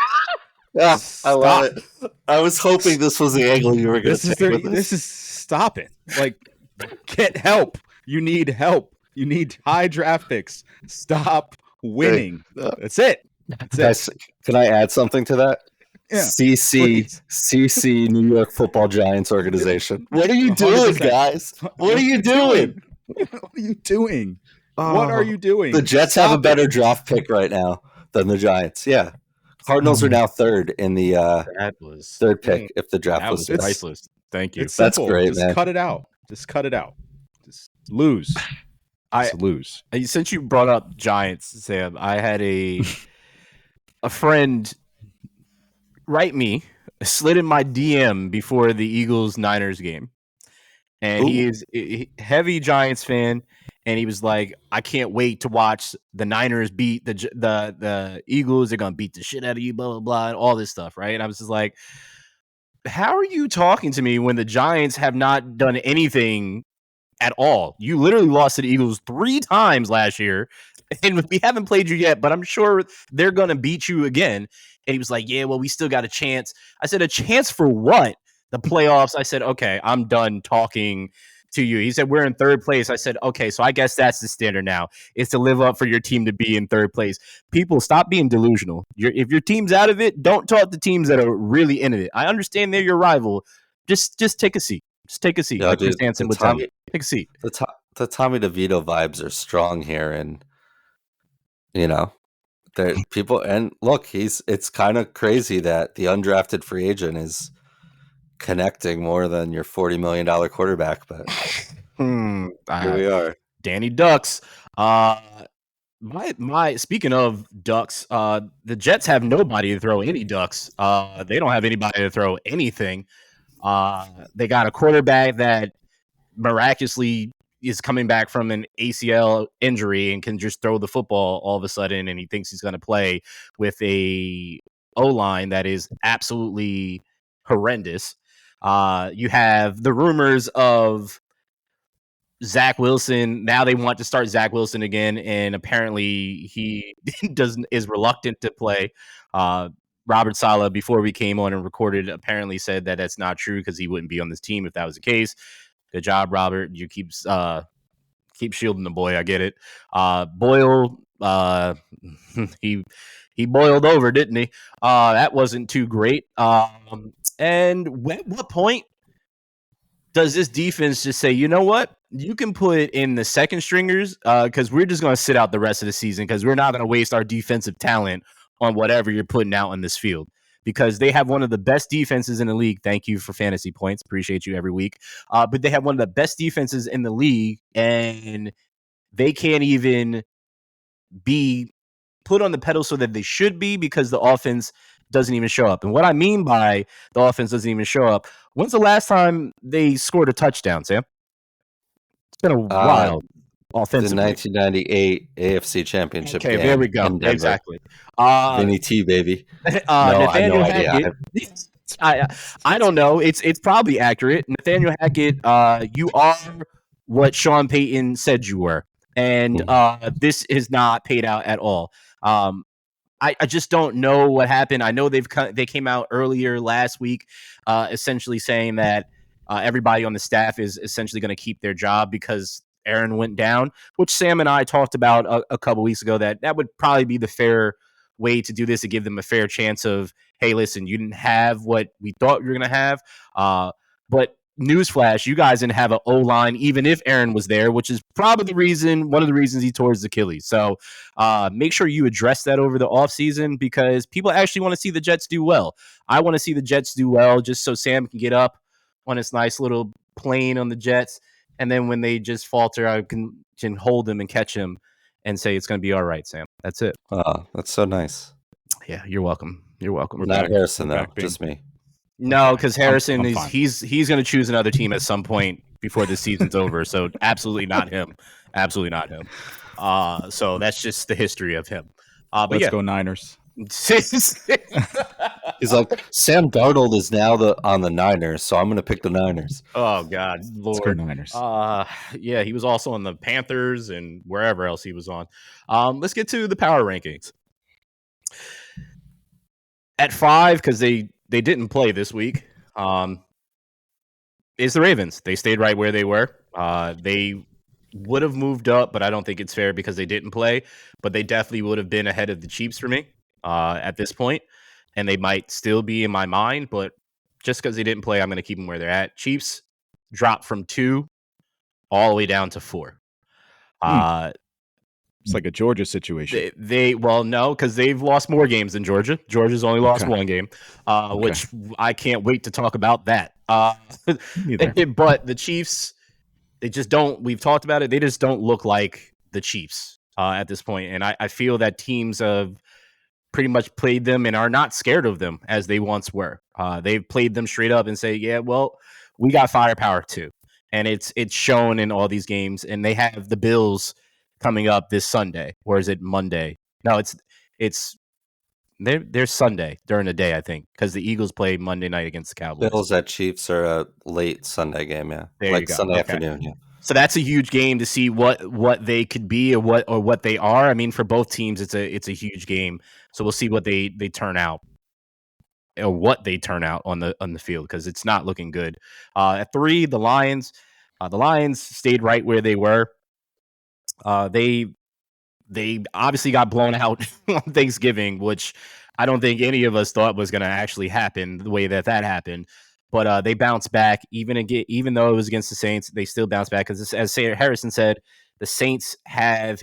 Yeah, I love it. I was hoping this was the angle you were going to take with this. This is stop it. Like, get help. You need help. You need high draft picks. Stop winning. That's it. That's it. Can I add something to that? Yeah, CC New York Football Giants organization. What are you doing, 100%. guys? What are you doing? What are you doing? What are you doing? The Jets have a better draft pick right now than the Giants. Yeah. Cardinals are now third in the third pick if the draft was priceless. Thank you. It's simple. That's great, Just man. cut it out. Just cut it out. Just lose. Lose. Since you brought up Giants, Sam, I had a friend write me, slid in my DM before the Eagles-Niners game. And he is a heavy Giants fan. And he was like, I can't wait to watch the Niners beat the Eagles. They're going to beat the shit out of you, blah, blah, blah, and all this stuff, right? And I was just like, how are you talking to me when the Giants have not done anything at all? You literally lost to the Eagles 3 times last year, and we haven't played you yet, but I'm sure they're going to beat you again. And he was like, yeah, well, we still got a chance. I said, a chance for what? The playoffs? I said, okay, I'm done talking to you. He said, we're in third place. I said, okay, so I guess that's the standard now, is to live up for your team to be in third place. People, stop being delusional. If your team's out of it, don't talk to teams that are really in it. I understand they're your rival. Just take a seat. Just take a seat. Yeah, like dude, Chris Hansen would tell you. Take a seat. The Tommy DeVito vibes are strong here, and there people. And look, it's kind of crazy that the undrafted free agent is connecting more than your $40 million quarterback, but here we are. Danny Ducks. My speaking of Ducks, the Jets have nobody to throw any ducks. They don't have anybody to throw anything. They got a quarterback that miraculously is coming back from an ACL injury and can just throw the football all of a sudden, and he thinks he's going to play with a O-line that is absolutely horrendous. You have the rumors of Zach Wilson. Now they want to start Zach Wilson again, and apparently he is reluctant to play. Robert Saleh, before we came on and recorded, apparently said that that's not true because he wouldn't be on this team if that was the case. Good job, Robert. You keep shielding the boy. I get it. Boyle, he boiled over, didn't he? That wasn't too great. And at what point does this defense just say, you know what? You can put in the second stringers because we're just going to sit out the rest of the season because we're not going to waste our defensive talent on whatever you're putting out in this field, because they have one of the best defenses in the league. Thank you for fantasy points. Appreciate you every week. But they have one of the best defenses in the league, and they can't even be put on the pedestal that they should be because the offense doesn't even show up. And what I mean by the offense doesn't even show up, when's the last time they scored a touchdown, Sam? It's been a while. Offensively. The 1998 AFC Championship game. Okay, there we go. Exactly. Vinny T, baby. Nathaniel Hackett. I don't know. It's probably accurate. Nathaniel Hackett, you are what Sean Payton said you were. And this is not paid out at all. I just don't know what happened. I know they came out earlier last week essentially saying that everybody on the staff is essentially going to keep their job because Aaron went down, which Sam and I talked about a couple weeks ago, that would probably be the fair way to do this, to give them a fair chance of, hey, listen, you didn't have what we thought you were going to have. But newsflash, you guys didn't have an O-line, even if Aaron was there, which is probably one of the reasons he tore his Achilles. So make sure you address that over the offseason because people actually want to see the Jets do well. I want to see the Jets do well just so Sam can get up on his nice little plane on the Jets. And then when they just falter, I can hold them and catch him and say it's going to be all right, Sam. That's it. Oh, that's so nice. Yeah, you're welcome. You're welcome. Not Harrison, though. Just me. No, because Harrison I'm is fine. he's going to choose another team at some point before the season's over. So absolutely not him. Absolutely not him. So that's just the history of him. But Let's yeah, go Niners. He's like, Sam Darnold is now on the Niners, so I'm going to pick the Niners. Oh God, Let's go Lord. Niners. Yeah, he was also on the Panthers and wherever else he was on. Let's get to the power rankings. At 5, because they didn't play this week, is the Ravens. They stayed right where they were. They would have moved up, but I don't think it's fair because they didn't play. But they definitely would have been ahead of the Chiefs for me at this point, and they might still be in my mind. But just because they didn't play, I'm going to keep them where they're at. Chiefs dropped from 2 all the way down to 4. It's like a Georgia situation. Well, no, because they've lost more games than Georgia. Georgia's only lost one game, which I can't wait to talk about that. But the Chiefs, they just don't. We've talked about it. They just don't look like the Chiefs at this point, and I feel that teams have pretty much played them and are not scared of them as they once were. They've played them straight up and say, "Yeah, well, we got firepower too," and it's shown in all these games. And they have the Bills coming up this Sunday, or is it Monday? No, it's there's Sunday during the day, I think, because the Eagles play Monday night against the Cowboys. Bills at Chiefs are a late Sunday game, yeah, there like you go. Sunday afternoon, yeah. So that's a huge game to see what they could be or what they are. I mean, for both teams, it's a huge game. So we'll see what they turn out or what they turn out on the field because it's not looking good. At 3, the Lions. The Lions stayed right where they were. They obviously got blown out on Thanksgiving, which I don't think any of us thought was going to actually happen the way that happened. But they bounced back, even though it was against the Saints. They still bounced back because, as Harrison said, the Saints have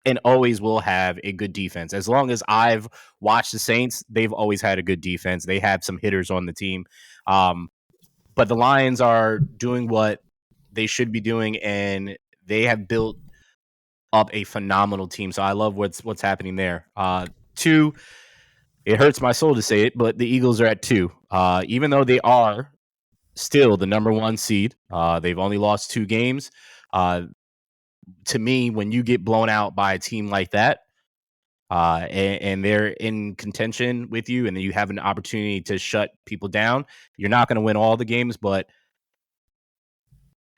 and always will have a good defense. As long as I've watched the Saints, they've always had a good defense. They have some hitters on the team. But the Lions are doing what they should be doing, and they have built up a phenomenal team. So I love what's happening there. 2, it hurts my soul to say it, but the Eagles are at 2. Even though they are still the number 1 seed, they've only lost 2 games. To me, when you get blown out by a team like that, and they're in contention with you, and you have an opportunity to shut people down, you're not going to win all the games, but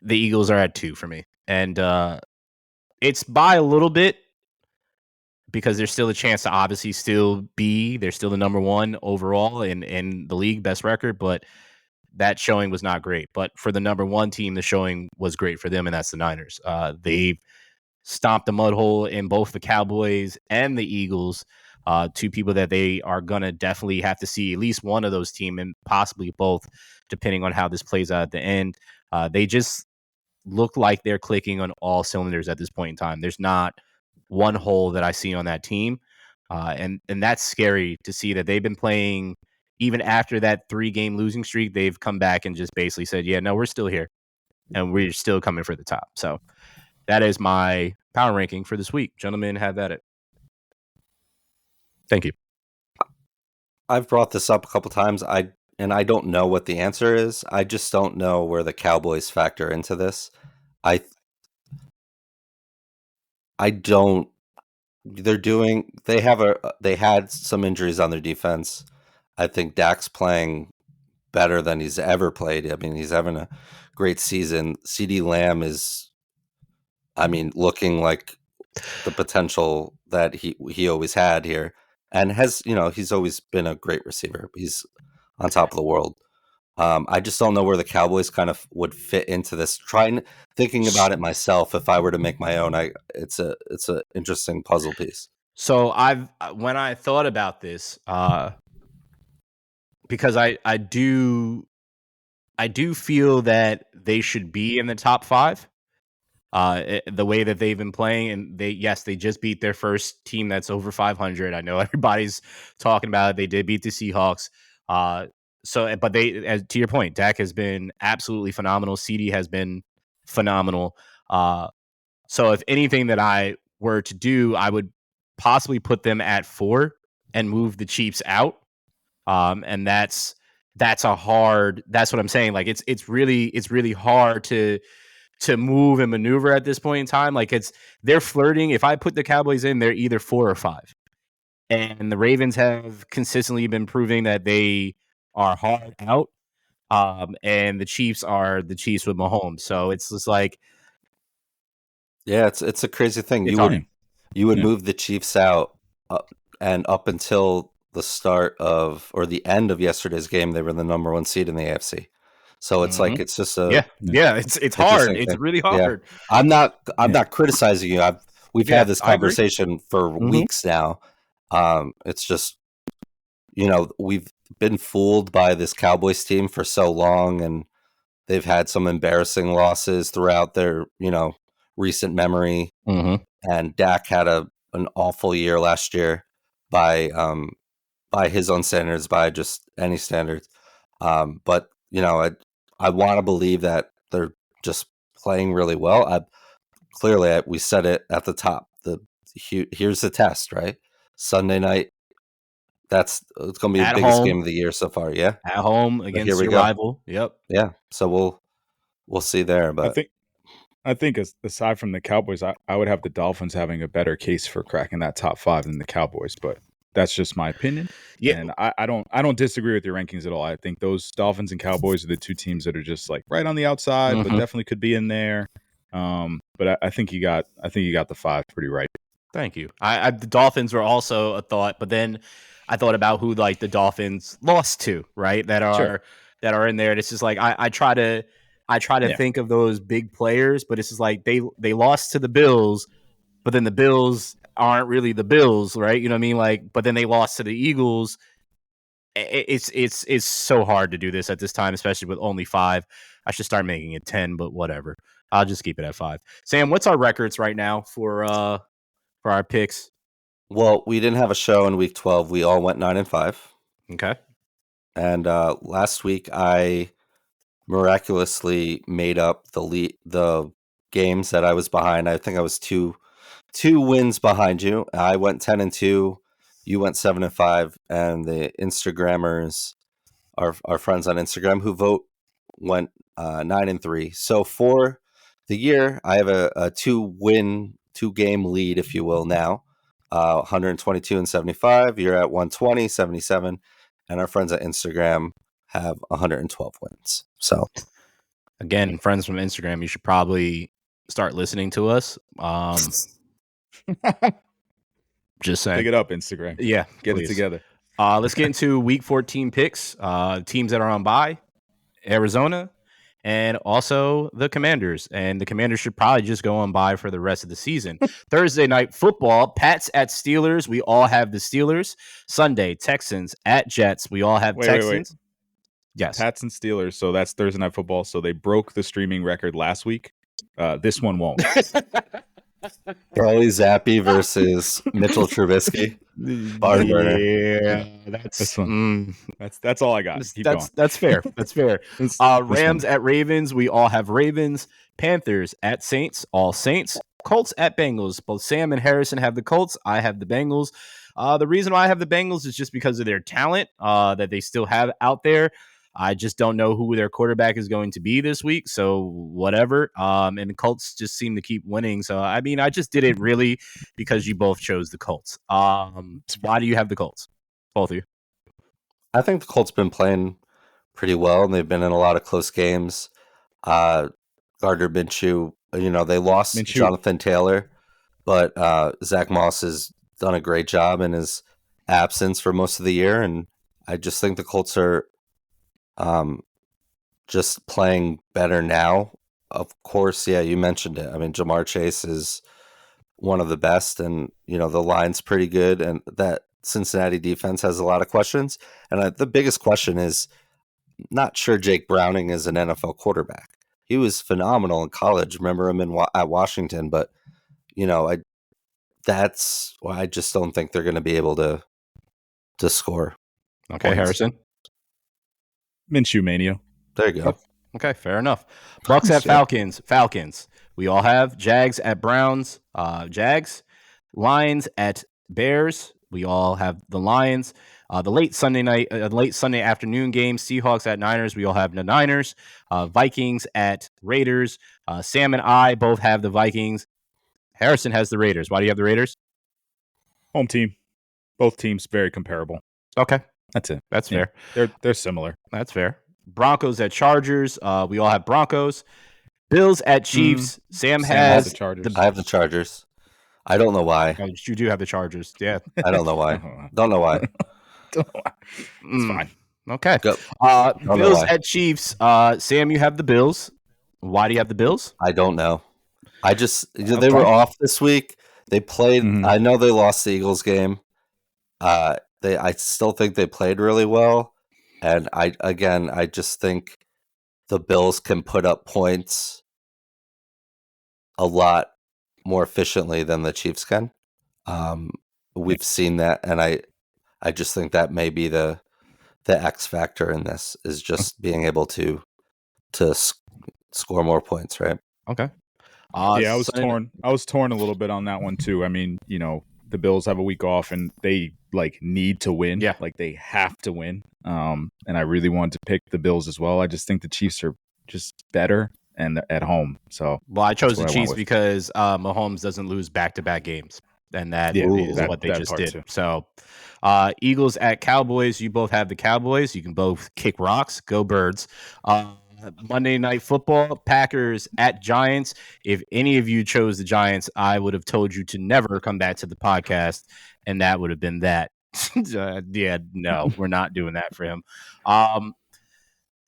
the Eagles are at 2 for me. And it's by a little bit because there's still a chance to obviously they're still the number 1 overall in the league, best record, but that showing was not great. But for the number 1 team, the showing was great for them, and that's the Niners. They've stomped the mud hole in both the Cowboys and the Eagles, 2 people that they are going to definitely have to see at least one of those teams and possibly both, depending on how this plays out at the end. They just look like they're clicking on all cylinders at this point in time. There's not one hole that I see on that team. And that's scary to see that they've been playing even after that 3-game losing streak. They've come back and just basically said, yeah, no, we're still here and we're still coming for the top. So that is my power ranking for this week. Gentlemen, have at it. Thank you. I've brought this up a couple times. I don't know what the answer is. I just don't know where the Cowboys factor into this. I don't. They had some injuries on their defense. I think Dak's playing better than he's ever played. I mean, he's having a great season. CD Lamb is, looking like the potential that he always had here, and he's always been a great receiver. He's on top of the world. I just don't know where the Cowboys kind of would fit into this. Thinking about it myself, if I were to make my own, it's a interesting puzzle piece. So when I thought about this, because I do feel that they should be in the top 5. The way that they've been playing, and they just beat their first team that's over 500. I know everybody's talking about it. They did beat the Seahawks. But to your point, Dak has been absolutely phenomenal. CD has been phenomenal. So if anything that I were to do, I would possibly put them at 4 and move the Chiefs out. And that's that's what I'm saying. Like it's really hard to move and maneuver at this point in time. Like they're flirting. If I put the Cowboys in, they're either 4 or 5. And the Ravens have consistently been proving that they are hard out. And the Chiefs are the Chiefs with Mahomes. So it's just like, yeah, it's a crazy thing. It's You would move the Chiefs out, and up until the start of or the end of yesterday's game, they were the number 1 seed in the AFC. So it's like it's just a it's hard. It's thing. really hard. Yeah. I'm not criticizing you. We've had this conversation for weeks now. It's just, we've been fooled by this Cowboys team for so long, and they've had some embarrassing losses throughout their, recent memory. And Dak had an awful year last year by his own standards, by just any standards. But I want to believe that they're just playing really well. Clearly, we said it at the top. Here's the test, right? Sunday night. It's going to be the biggest game of the year so far. Yeah, at home against your rival. Yep. Yeah. So we'll see there. But I think aside from the Cowboys, I would have the Dolphins having a better case for cracking that top 5 than the Cowboys. But that's just my opinion. Yeah, and I don't disagree with your rankings at all. I think those Dolphins and Cowboys are the 2 teams that are just like right on the outside, but definitely could be in there. But I think you got the 5 pretty right. Thank you. The Dolphins were also a thought, but then I thought about who like the Dolphins lost to, right? That are in there. And it's just like I try to think of those big players, but it's just like they lost to the Bills, but then the Bills aren't really the Bills, right? You know what I mean? Like, but then they lost to the Eagles. It's so hard to do this at this time, especially with only 5. I should start making it 10, but whatever. I'll just keep it at 5. Sam, what's our records right now for our picks? Well, we didn't have a show in week 12. We all went 9-5. Okay. And last week I miraculously made up the games that I was behind. I think I was two wins behind you. I went 10-2. You went 7-5, and the Instagrammers, our friends on Instagram who vote, went 9-3. So for the year, I have a 2-game lead, if you will. Now, 122-75. You're at 120-77, and our friends at Instagram have 112 wins. So, again, friends from Instagram, you should probably start listening to us. Just saying. Pick it up, Instagram. Yeah, get it together. Let's get into week 14 picks. Teams that are on bye: Arizona, and also the Commanders. And the Commanders should probably just go on bye for the rest of the season. Thursday night football: Pats at Steelers. We all have the Steelers. Sunday, Texans at Jets. We all have Texans. Wait. Yes, Pats and Steelers. So that's Thursday night football. So they broke the streaming record last week. This one won't. Charlie Zappi versus Mitchell Trubisky. Barn burner. Yeah, that's all I got. That's fair. That's fair. Rams at Ravens. We all have Ravens. Panthers at Saints. All Saints. Colts at Bengals. Both Sam and Harrison have the Colts. I have the Bengals. The reason why I have the Bengals is just because of their talent that they still have out there. I just don't know who their quarterback is going to be this week. So whatever. And the Colts just seem to keep winning. So, I mean, I just did it really because you both chose the Colts. Why do you have the Colts? Both of you. I think the Colts been playing pretty well, and they've been in a lot of close games. Gardner Minshew, they lost Jonathan Taylor, but Zach Moss has done a great job in his absence for most of the year. And I just think the Colts are just playing better now. Of course, yeah, you mentioned it. I mean, Jamar Chase is one of the best, and the line's pretty good, and that Cincinnati defense has a lot of questions. And the biggest question is, not sure Jake Browning is an NFL quarterback. He was phenomenal in college. Remember him at Washington, but that's why I just don't think they're going to be able to score. Okay, points. Harrison. Minshew mania. There you go. Okay, fair enough. Bucks at Falcons. Falcons. We all have Jags at Browns. Jags. Lions at Bears. We all have the Lions. The late Sunday afternoon game, Seahawks at Niners. We all have the Niners. Vikings at Raiders. Sam and I both have the Vikings. Harrison has the Raiders. Why do you have the Raiders? Home team. Both teams very comparable. Okay. That's it. That's fair. They're similar. That's fair. Broncos at Chargers. We all have Broncos. Bills at Chiefs. Sam has the Chargers. I have the Chargers. I don't know why. Oh, you do have the Chargers. Yeah. I don't know why. Don't know why. It's fine. Okay. Go. Bills at Chiefs. Sam, you have the Bills. Why do you have the Bills? I don't know. I just they were off this week. They played. I know they lost the Eagles game. I still think they played really well, and I just think the Bills can put up points a lot more efficiently than the Chiefs can. We've seen that, and I just think that may be the X factor in this is just being able to score more points, right? Okay. I was torn. I was torn a little bit on that one too. I mean, the Bills have a week off and they need to win. Yeah. They have to win. And I really wanted to pick the Bills as well. I just think the Chiefs are just better and at home. So I chose the Chiefs because Mahomes doesn't lose back-to-back games. And that is what they just did. Too. So Eagles at Cowboys. You both have the Cowboys. You can both kick rocks. Go Birds. Monday Night Football, Packers at Giants. If any of you chose the Giants, I would have told you to never come back to the podcast, and that would have been that. No, we're not doing that for him.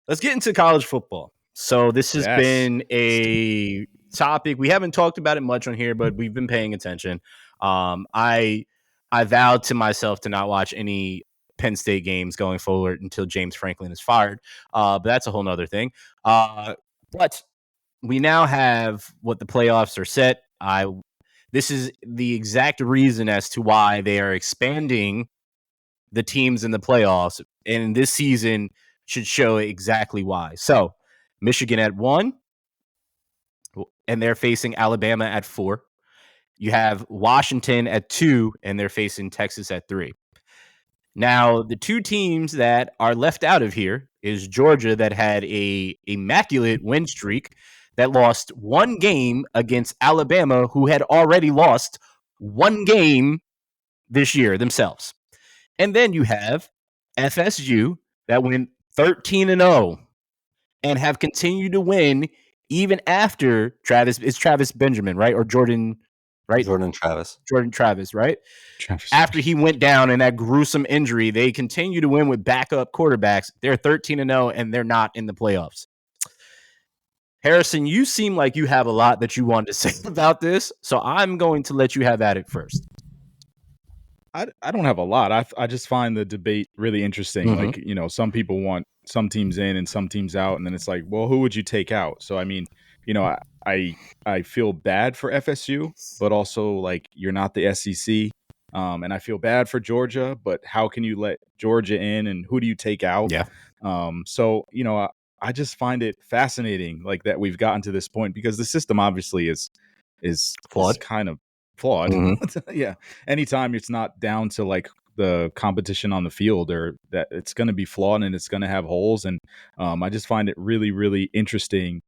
Let's get into college football. So this has been a topic. We haven't talked about it much on here, but we've been paying attention. I vowed to myself to not watch any Penn State games going forward until James Franklin is fired. But that's a whole nother thing. But we now have what the playoffs are set. This is the exact reason as to why they are expanding the teams in the playoffs. And this season should show exactly why. So Michigan at 1, and they're facing Alabama at 4. You have Washington at 2, and they're facing Texas at 3. Now, the two teams that are left out of here is Georgia, that had a immaculate win streak, that lost one game against Alabama, who had already lost one game this year themselves. And then you have FSU, that went 13-0 and have continued to win even after Travis Benjamin, right? Or Jordan, right? Jordan Travis, right? After he went down in that gruesome injury, they continue to win with backup quarterbacks. They're 13-0 and they're not in the playoffs. Harrison, you seem like you have a lot that you wanted to say about this, so I'm going to let you have at it first. I don't have a lot. I just find the debate really interesting. Mm-hmm. Like, some people want some teams in and some teams out, and then it's like, well, who would you take out? So, I mean, I feel bad for FSU, but also like you're not the SEC. And I feel bad for Georgia, but how can you let Georgia in and who do you take out? Yeah. So, I just find it fascinating like that we've gotten to this point because the system obviously is flawed. Kind of flawed. Mm-hmm. Yeah. Anytime it's not down to like the competition on the field, or that it's going to be flawed and it's going to have holes. And I just find it really, really interesting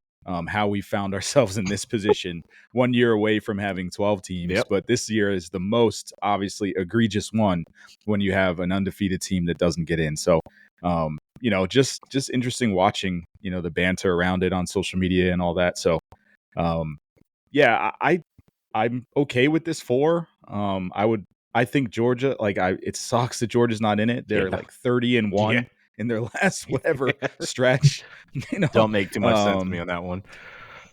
how we found ourselves in this position 1 year away from having 12 teams. Yep. But this year is the most obviously egregious one when you have an undefeated team that doesn't get in. So, just interesting watching, the banter around it on social media and all that. So, I'm okay with this 4. I think Georgia, it sucks that Georgia's not in it. They're like 30-1 in their last whatever stretch. Don't make too much sense to me on that one.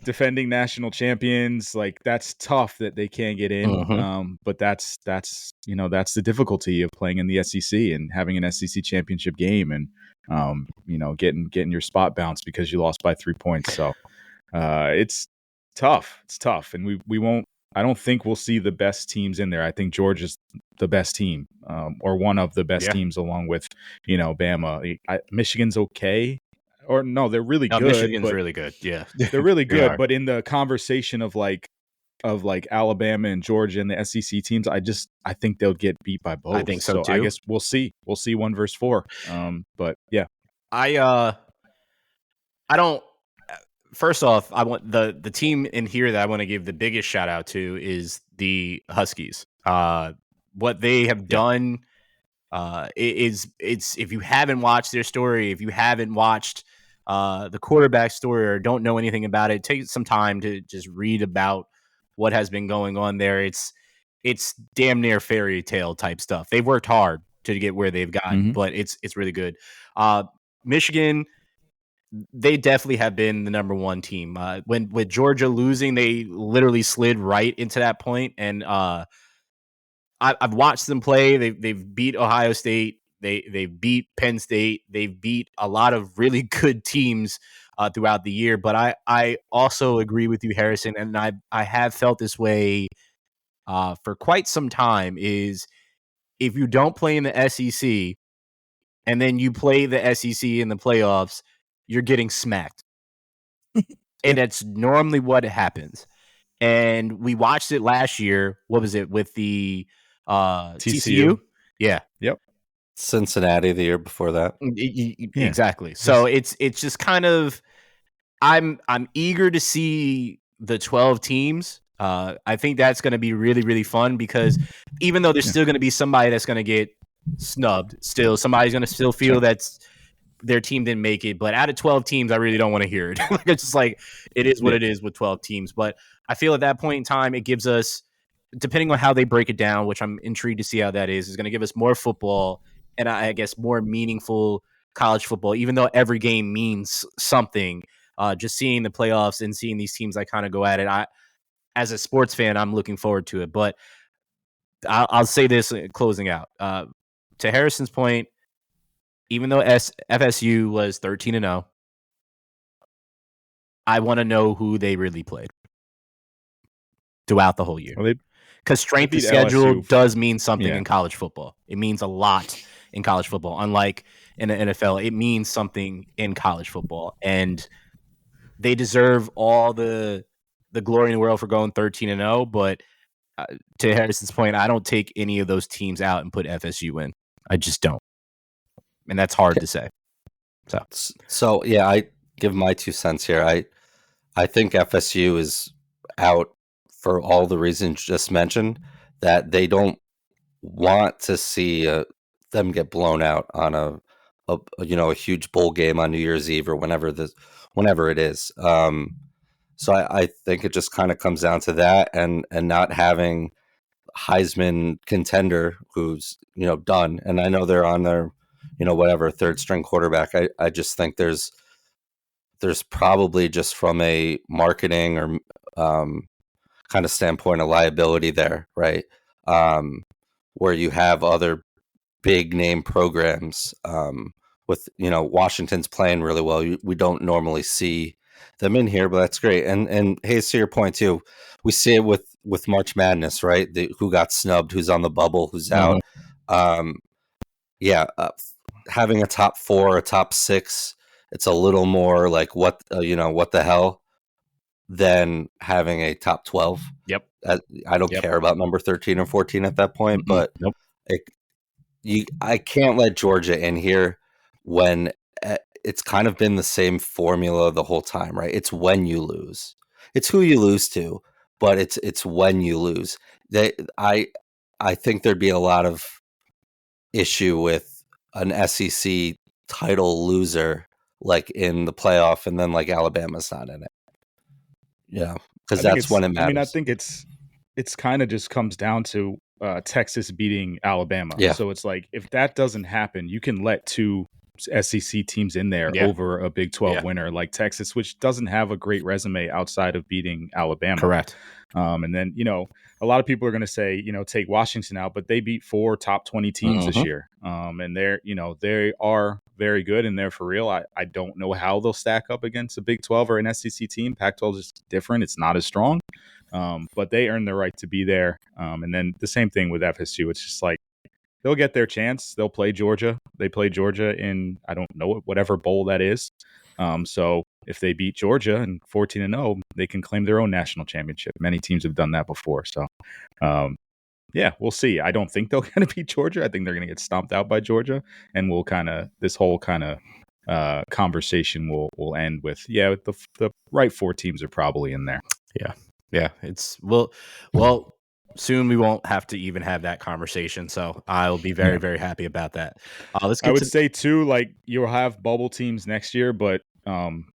Defending national champions, like that's tough that they can't get in. Mm-hmm. But that's the difficulty of playing in the SEC and having an SEC championship game and getting your spot bounced because you lost by 3 points. So it's tough. It's tough, and we won't. I don't think we'll see the best teams in there. I think Georgia's the best team, or one of the best teams, along with Bama. Michigan's okay, or no, they're really good. Michigan's really good. Yeah, they're really good. But in the conversation of like of like Alabama and Georgia and the SEC teams, I think they'll get beat by both. I think so I too. guess we'll see 1-4. But yeah, I don't. First off, I want the team in here that I want to give the biggest shout out to is the Huskies. What they have done it's if you haven't watched their story, if you haven't watched the quarterback story or don't know anything about it, take some time to just read about what has been going on there. It's damn near fairy tale type stuff. They've worked hard to get where they've gotten, but it's really good. Michigan, they definitely have been the number one team. When with Georgia losing, they literally slid right into that point, and I've watched them play. They've beat Ohio State. They've beat Penn State. They've beat a lot of really good teams throughout the year. But I also agree with you, Harrison, and I have felt this way for quite some time. Is if you don't play in the SEC and then you play the SEC in the playoffs, you're getting smacked, and that's normally what happens. And we watched it last year. What was it with the TCU? Yeah. Yep. Cincinnati the year before that. Exactly. So it's just kind of I'm eager to see the 12 teams. I think that's going to be really, really fun because even though there's still going to be somebody that's going to get snubbed, still somebody's going to still feel that's their team didn't make it. But out of 12 teams, I really don't want to hear it. It's just like it is what it is with 12 teams. But I feel at that point in time, it gives us, depending on how they break it down, which I'm intrigued to see how that is going to give us more football and I guess more meaningful college football, even though every game means something. Just seeing the playoffs and seeing these teams that kind of go at it, as a sports fan, I'm looking forward to it. But I'll say this closing out. To Harrison's point, even though FSU was 13-0, I want to know who they really played throughout the whole year. Because strength of schedule does mean something in college football. It means a lot in college football. Unlike in the NFL, it means something in college football. And they deserve all the glory in the world for going 13-0. But to Harrison's point, I don't take any of those teams out and put FSU in. I just don't. And that's hard to say. So yeah, I give my 2 cents here. I think FSU is out for all the reasons just mentioned, that they don't want to see them get blown out on a huge bowl game on New Year's Eve or whenever it is. So I think it just kind of comes down to that and not having Heisman contender who's done. And I know they're on their whatever third string quarterback. I just think there's probably just from a marketing or kind of standpoint a liability there, right? Where you have other big name programs with Washington's playing really well. We don't normally see them in here, but that's great. And hey, to your point too, we see it with March Madness, right? Who got snubbed, who's on the bubble, who's out. Having a top 4, a top 6, it's a little more like what the hell than having a top 12. Yep. I don't care about number 13 or 14 at that point, but I can't let Georgia in here when it's kind of been the same formula the whole time, right? It's when you lose. It's who you lose to, but it's when you lose. I think there'd be a lot of issue with an SEC title loser like in the playoff, and then like Alabama's not in it. Yeah, because that's when it matters. I mean, I think it's kind of just comes down to Texas beating Alabama. Yeah. So it's like if that doesn't happen, you can let 2 SEC teams in there over a Big 12 winner like Texas, which doesn't have a great resume outside of beating Alabama. Correct. And then a lot of people are going to say take Washington out, but they beat 4 top 20 teams this year. And they are very good and they're for real. I don't know how they'll stack up against a Big 12 or an SEC team. Pac-12 is different. It's not as strong. But they earn the right to be there. And then the same thing with FSU. It's just like they'll get their chance. They'll play Georgia. They play Georgia in, I don't know, whatever bowl that is. So if they beat Georgia and 14-0, they can claim their own national championship. Many teams have done that before. So, yeah, we'll see. I don't think they're going to beat Georgia. I think they're going to get stomped out by Georgia, and this whole conversation will end with the right 4 teams are probably in there. Yeah. It's well. Soon we won't have to even have that conversation, so I'll be very, very happy about that. Let's get I would say too, like you'll have bubble teams next year, but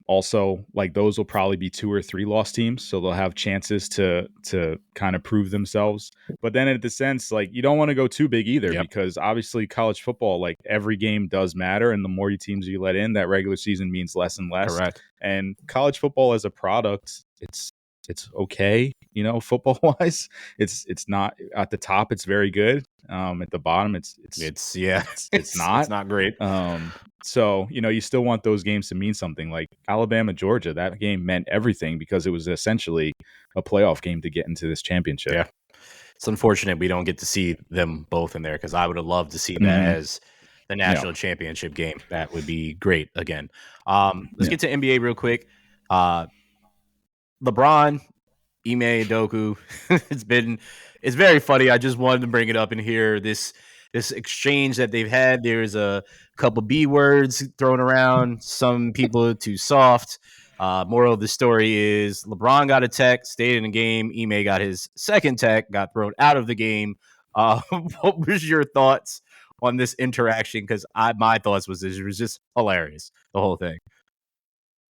also like those will probably be 2 or 3 loss teams, so they'll have chances to kind of prove themselves. But then in the sense, like you don't want to go too big either, because obviously college football, like every game does matter, and the more teams you let in, that regular season means less and less. Correct. And college football as a product, it's okay, football wise. It's not at the top. It's very good. At the bottom, it's not. It's not great. So you still want those games to mean something. Like Alabama, Georgia, that game meant everything because it was essentially a playoff game to get into this championship. Yeah, it's unfortunate we don't get to see them both in there, because I would have loved to see that as the national championship game. That would be great again. Let's get to NBA real quick. LeBron, Ime Udoka. It's very funny. I just wanted to bring it up in here. This exchange that they've had. There's a couple B words thrown around. Some people are too soft. Moral of the story is LeBron got a tech, stayed in the game. Ime got his second tech, got thrown out of the game. What was your thoughts on this interaction? Because my thoughts was it was just hilarious, the whole thing.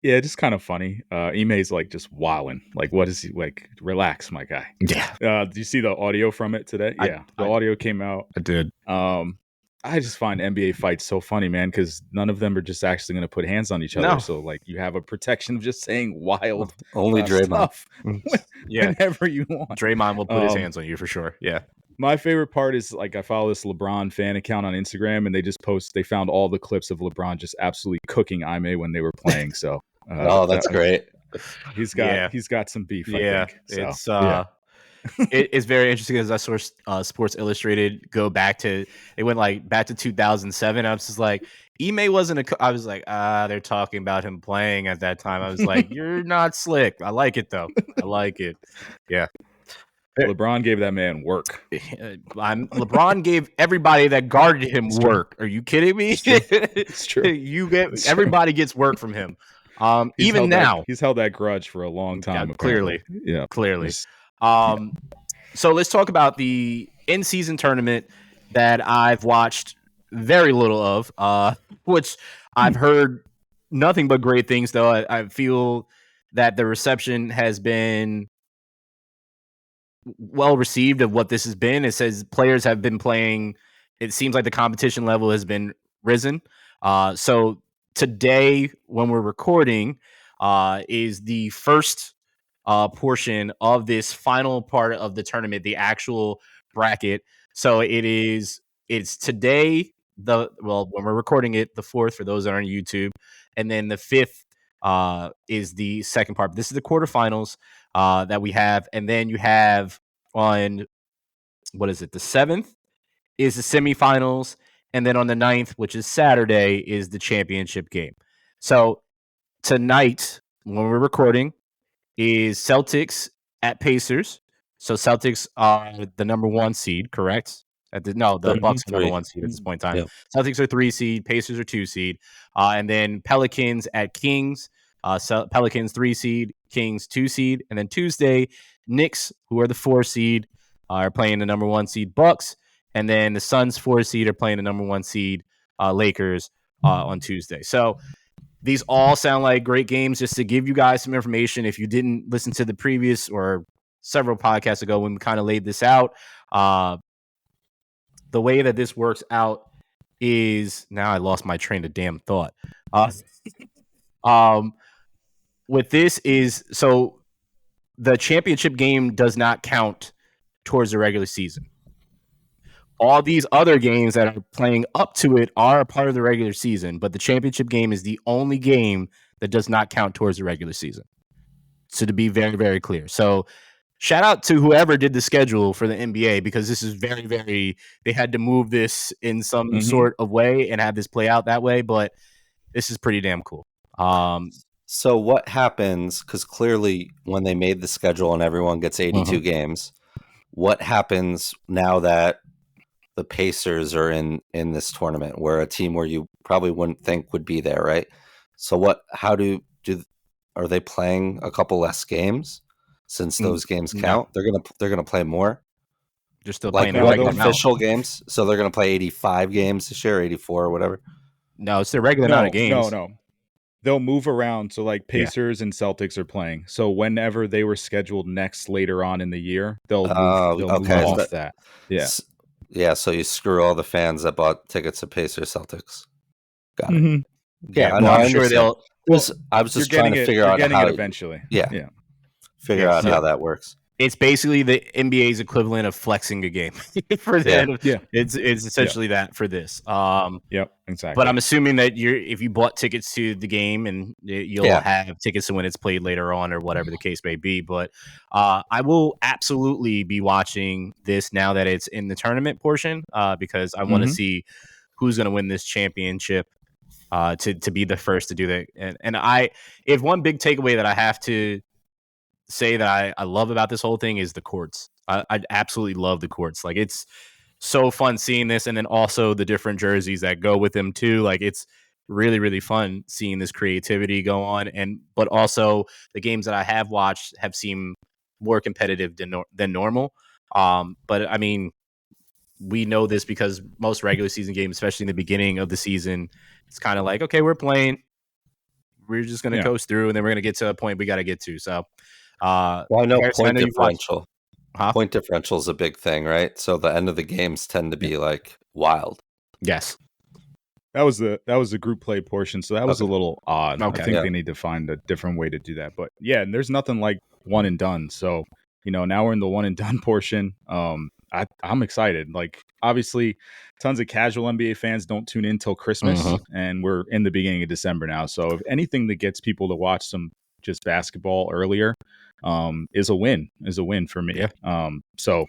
Yeah, just kind of funny. Ime's like just wilding. Like, what is he like? Relax, my guy. Yeah. Do you see the audio from it today? The audio came out. I did. I just find NBA fights so funny, man, because none of them are just actually going to put hands on each other. So, like, you have a protection of just saying wild only Draymond stuff whenever you want. Draymond will put his hands on you for sure. Yeah. My favorite part is, like, I follow this LeBron fan account on Instagram, and they found all the clips of LeBron just absolutely cooking Ime when they were playing. So, that's great. He's got some beef. I think. So, it's very interesting, as I saw Sports Illustrated go back to 2007. I was just like, Ime wasn't I was like, they're talking about him playing at that time. I was like, you're not slick. I like it though. I like it. Yeah. LeBron gave that man work. LeBron gave everybody that guarded him work. Are you kidding me? It's true. Everybody gets work from him. Even now, he's held that grudge for a long time. Yeah, clearly. Clearly. So let's talk about the in-season tournament that I've watched very little of, which I've heard nothing but great things, though. I feel that the reception has been well received of what this has been. It says players have been playing. It seems like the competition level has been risen. So today, when we're recording, is the first portion of this final part of the tournament, the actual bracket. So it's today, when we're recording it, the 4th for those that are on YouTube, and then the 5th is the second part. This is the quarterfinals that we have, and then you have on the 7th is the semifinals, and then on the 9th, which is Saturday, is the championship game. So tonight, when we're recording, is Celtics at Pacers. So Celtics are the number 1 seed, correct? The Bucks are number 1 seed at this point in time. Yep. Celtics are 3 seed, Pacers are 2 seed, and then Pelicans at Kings. Pelicans 3 seed, Kings 2 seed, and then Tuesday, Knicks, who are the 4 seed, are playing the number 1 seed Bucks, and then the Suns 4 seed are playing the number 1 seed Lakers on Tuesday. So these all sound like great games. Just to give you guys some information, if you didn't listen to the previous or several podcasts ago when we kind of laid this out, the way that this works out is, now I lost my train of damn thought. With this is, so the championship game does not count towards the regular season. All these other games that are playing up to it are a part of the regular season, but the championship game is the only game that does not count towards the regular season. So to be very, very clear. So shout out to whoever did the schedule for the NBA because this is very, very. They had to move this in some sort of way and have this play out that way, but this is pretty damn cool. So what happens? Because clearly, when they made the schedule and everyone gets 82 games, what happens now that the Pacers are in this tournament, where a team where you probably wouldn't think would be there, right? So what? How are they playing a couple less games since those games count? No. They're gonna play more. They're still Like playing what regular official games? So they're gonna play 85 games this year, 84 or whatever. No, it's their regular amount of games. No. They'll move around. So like Pacers and Celtics are playing. So whenever they were scheduled next later on in the year, they'll move off that. Yeah. Yeah, so you screw all the fans that bought tickets to Pacers Celtics. Got it. Yeah, well, I'm sure they'll. I was just trying to figure out how eventually. Yeah. Figure out how that works. It's basically the NBA's equivalent of flexing a game for them. Yeah. It's essentially that for this. Yep, exactly. But I'm assuming that if you bought tickets to the game and you'll have tickets to when it's played later on or whatever the case may be. But I will absolutely be watching this now that it's in the tournament portion because I want to see who's going to win this championship to be the first to do that. And if one big takeaway that I have to say that I love about this whole thing is the courts. I absolutely love the courts. Like, it's so fun seeing this, and then also the different jerseys that go with them too. Like, it's really, really fun seeing this creativity go on, but also the games that I have watched have seemed more competitive than normal. But I mean, we know this because most regular season games, especially in the beginning of the season, it's kind of like, okay, we're playing, we're just going to coast through, and then we're going to get to a point we got to get to. So, I know point differential. Point differential is a big thing, right? So the end of the games tend to be like wild. Yes, that was the group play portion, so that was a little odd. Okay. I think they need to find a different way to do that. But yeah, and there's nothing like one and done. So now we're in the one and done portion. I'm excited. Like, obviously, tons of casual NBA fans don't tune in till Christmas, and we're in the beginning of December now. So if anything that gets people to watch some just basketball earlier is a win for me. Yeah. So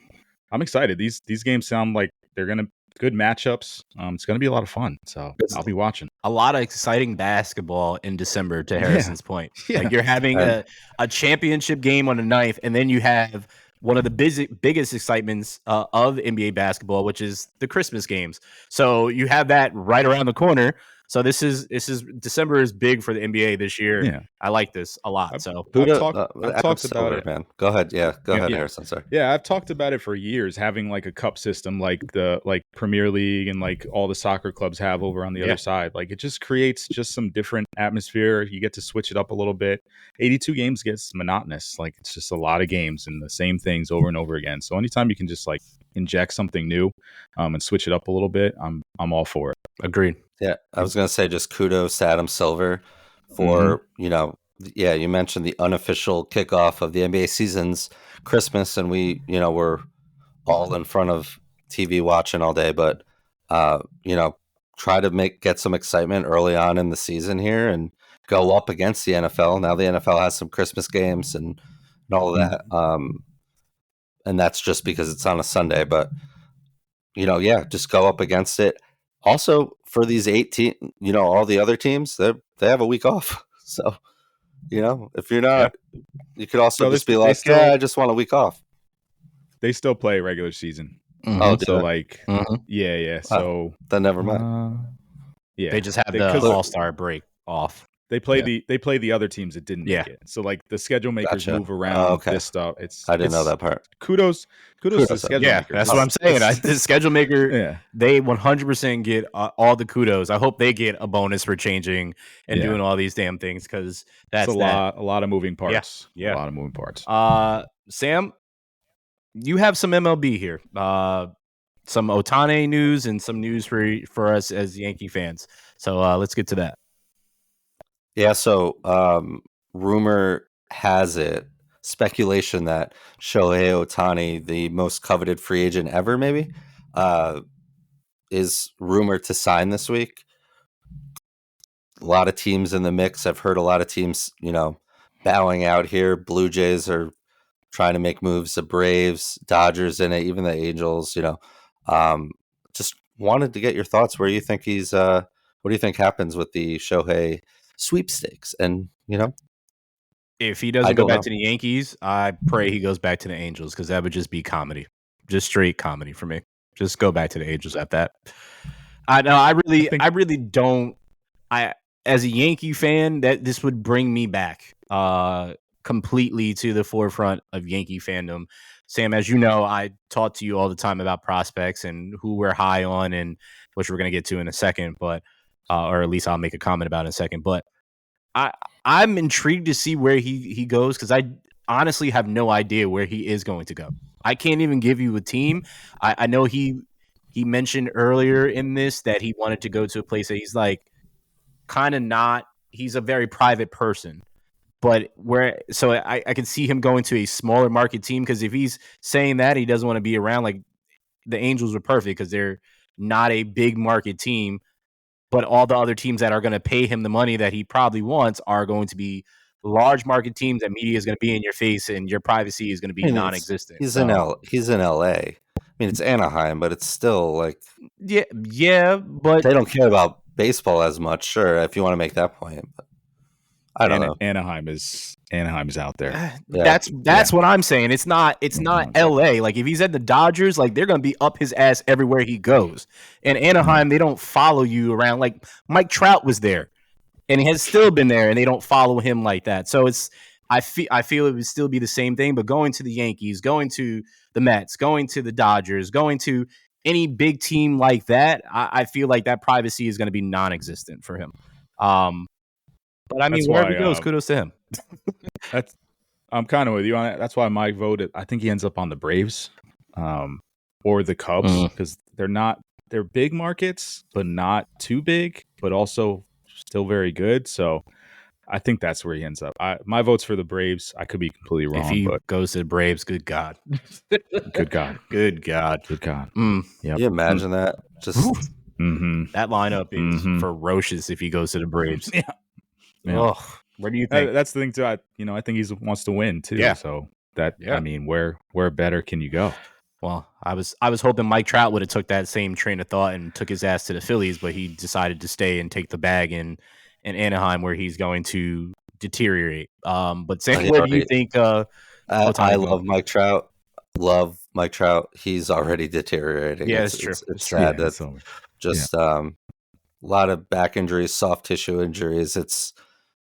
I'm excited. These games sound like they're gonna good matchups. It's gonna be a lot of fun. So I'll be watching. A lot of exciting basketball in December, to Harrison's point. Like, you're having a championship game on the 9th, and then you have one of the biggest excitements of NBA basketball, which is the Christmas games. So you have that right around the corner. So this is December is big for the NBA this year. Yeah. I like this a lot. So I've talked about it, man. Go ahead. Yeah, go ahead, Harrison. Sorry. Yeah, I've talked about it for years, having like a cup system like the Premier League and like all the soccer clubs have over on the other side. Like, it just creates just some different atmosphere. You get to switch it up a little bit. 82 games gets monotonous. Like, it's just a lot of games and the same things over and over again. So anytime you can just like inject something new and switch it up a little bit, I'm all for it. Agreed. Yeah, I was going to say just kudos to Adam Silver for, you mentioned the unofficial kickoff of the NBA season's Christmas, and we, we're all in front of TV watching all day, but, try to get some excitement early on in the season here and go up against the NFL. Now the NFL has some Christmas games and all of that. And that's just because it's on a Sunday, but, just go up against it. Also, for these 18, all the other teams, they have a week off. So, if you're not, you could also just be like, I just want a week off. They still play regular season. Oh, so like, yeah. So then never mind. They just have the All-Star break off. They play the other teams that didn't make it. So like the schedule makers move around this stuff. I didn't know that part. Kudos to the schedule makers. That's what I'm saying. The schedule maker, they 100% get all the kudos. I hope they get a bonus for changing and doing all these damn things, because that's a lot of moving parts. Yeah. A lot of moving parts. Sam, you have some MLB here. Some Ohtani news and some news for us as Yankee fans. So let's get to that. Yeah, so rumor has it, speculation that Shohei Ohtani, the most coveted free agent ever, maybe, is rumored to sign this week. A lot of teams in the mix. I've heard a lot of teams, bowing out here. Blue Jays are trying to make moves. The Braves, Dodgers in it, even the Angels. Just wanted to get your thoughts. Where you think he's? What do you think happens with the Shohei sweepstakes? And if he I doesn't go don't back know. to the Yankees, I pray he goes back to the Angels because that would just be comedy, just straight comedy for me. Just go back to the Angels at that. I know. I really don't. As a Yankee fan, that this would bring me back completely to the forefront of Yankee fandom. Sam, as you know, I talk to you all the time about prospects and who we're high on, and which we're going to get to in a second, but or at least I'll make a comment about in a second. But I'm intrigued to see where he goes because I honestly have no idea where he is going to go. I can't even give you a team. I know he mentioned earlier in this that he wanted to go to a place that he's like kind of not. He's a very private person, but so I can see him going to a smaller market team because if he's saying that he doesn't want to be around, like the Angels were perfect because they're not a big market team, but all the other teams that are going to pay him the money that he probably wants are going to be large market teams that media is going to be in your face and your privacy is going to be I mean, non-existent. he's So he's in LA. I mean, it's Anaheim, but it's still like yeah, but they don't care about baseball as much. Sure, if you want to make that point, but I don't know. Anaheim's out there. Yeah, that's what I'm saying. It's not LA. Like if he's at the Dodgers, like they're gonna be up his ass everywhere he goes. And Anaheim, they don't follow you around. Like Mike Trout was there and he has still been there, and they don't follow him like that. So I feel it would still be the same thing, but going to the Yankees, going to the Mets, going to the Dodgers, going to any big team like that, I feel like that privacy is going to be non-existent for him. But I mean, That's wherever why he goes, kudos to him. I'm kind of with you on it. That's why my vote. I think he ends up on the Braves, or the Cubs because they're big markets, but not too big, but also still very good. So I think that's where he ends up. My vote's for the Braves. I could be completely wrong, If he but goes to the Braves, good God, good God, good God. good God. Can you imagine that? Just That lineup is ferocious if he goes to the Braves. Yeah. Oh, where do you think? That's the thing too. I think he wants to win too. Yeah. So I mean, where better can you go? Well, I was hoping Mike Trout would have took that same train of thought and took his ass to the Phillies, but he decided to stay and take the bag in Anaheim where he's going to deteriorate. But Sam, where do you think? I love Mike Trout. Love Mike Trout. He's already deteriorating. Yeah, it's true. It's sad that just a lot of back injuries, soft tissue injuries. It's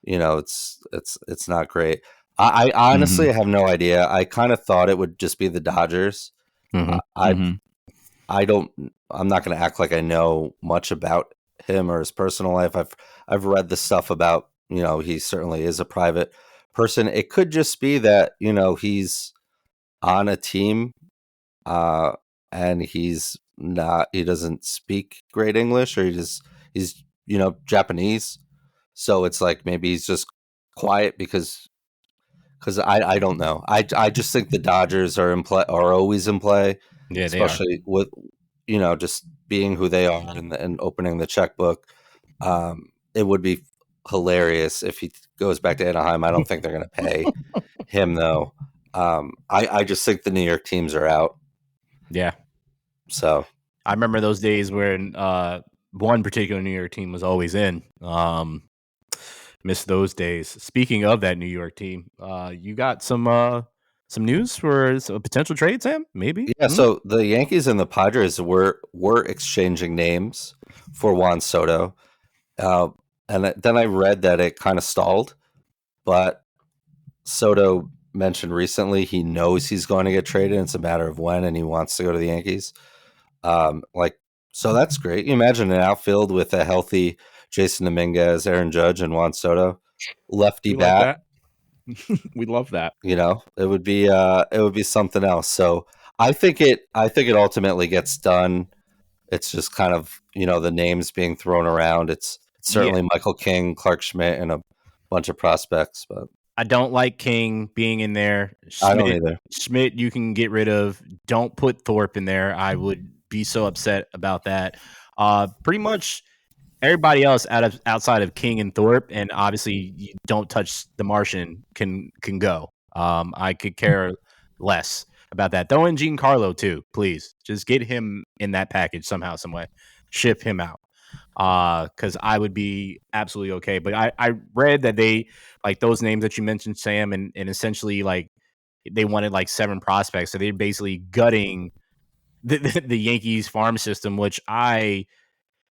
it's not great. I honestly have no idea. I kind of thought it would just be the Dodgers. I don't. I'm not going to act like I know much about him or his personal life. I've read the stuff about he certainly is a private person. It could just be that he's on a team, and he's not. He doesn't speak great English, or he's Japanese. So it's like maybe he's just quiet because I don't know. I just think the Dodgers are always in play. Yeah, especially with just being who they are and opening the checkbook. It would be hilarious if he goes back to Anaheim. I don't think they're going to pay him though. I just think the New York teams are out. Yeah. So I remember those days when one particular New York team was always in. Miss those days. Speaking of that New York team, you got some news for a potential trade, Sam? Maybe. Yeah. So the Yankees and the Padres were exchanging names for Juan Soto, and then I read that it kind of stalled. But Soto mentioned recently he knows he's going to get traded. It's a matter of when, and he wants to go to the Yankees. So that's great. You imagine an outfield with a healthy Jason Dominguez, Aaron Judge, and Juan Soto, lefty bat. We love that. It would be something else. So I think it ultimately gets done. It's just kind of the names being thrown around. It's certainly Michael King, Clark Schmidt, and a bunch of prospects. But I don't like King being in there. I don't either. Schmidt, you can get rid of. Don't put Thorpe in there. I would be so upset about that. Pretty much everybody else outside of King and Thorpe, and obviously you don't touch the Martian can go. I could care less about that. Throw in Giancarlo too, please. Just get him in that package somehow, some way. Ship him out. Because I would be absolutely okay. But I read that they like those names that you mentioned, Sam, and essentially like they wanted like 7 prospects. So they're basically gutting the Yankees farm system, which I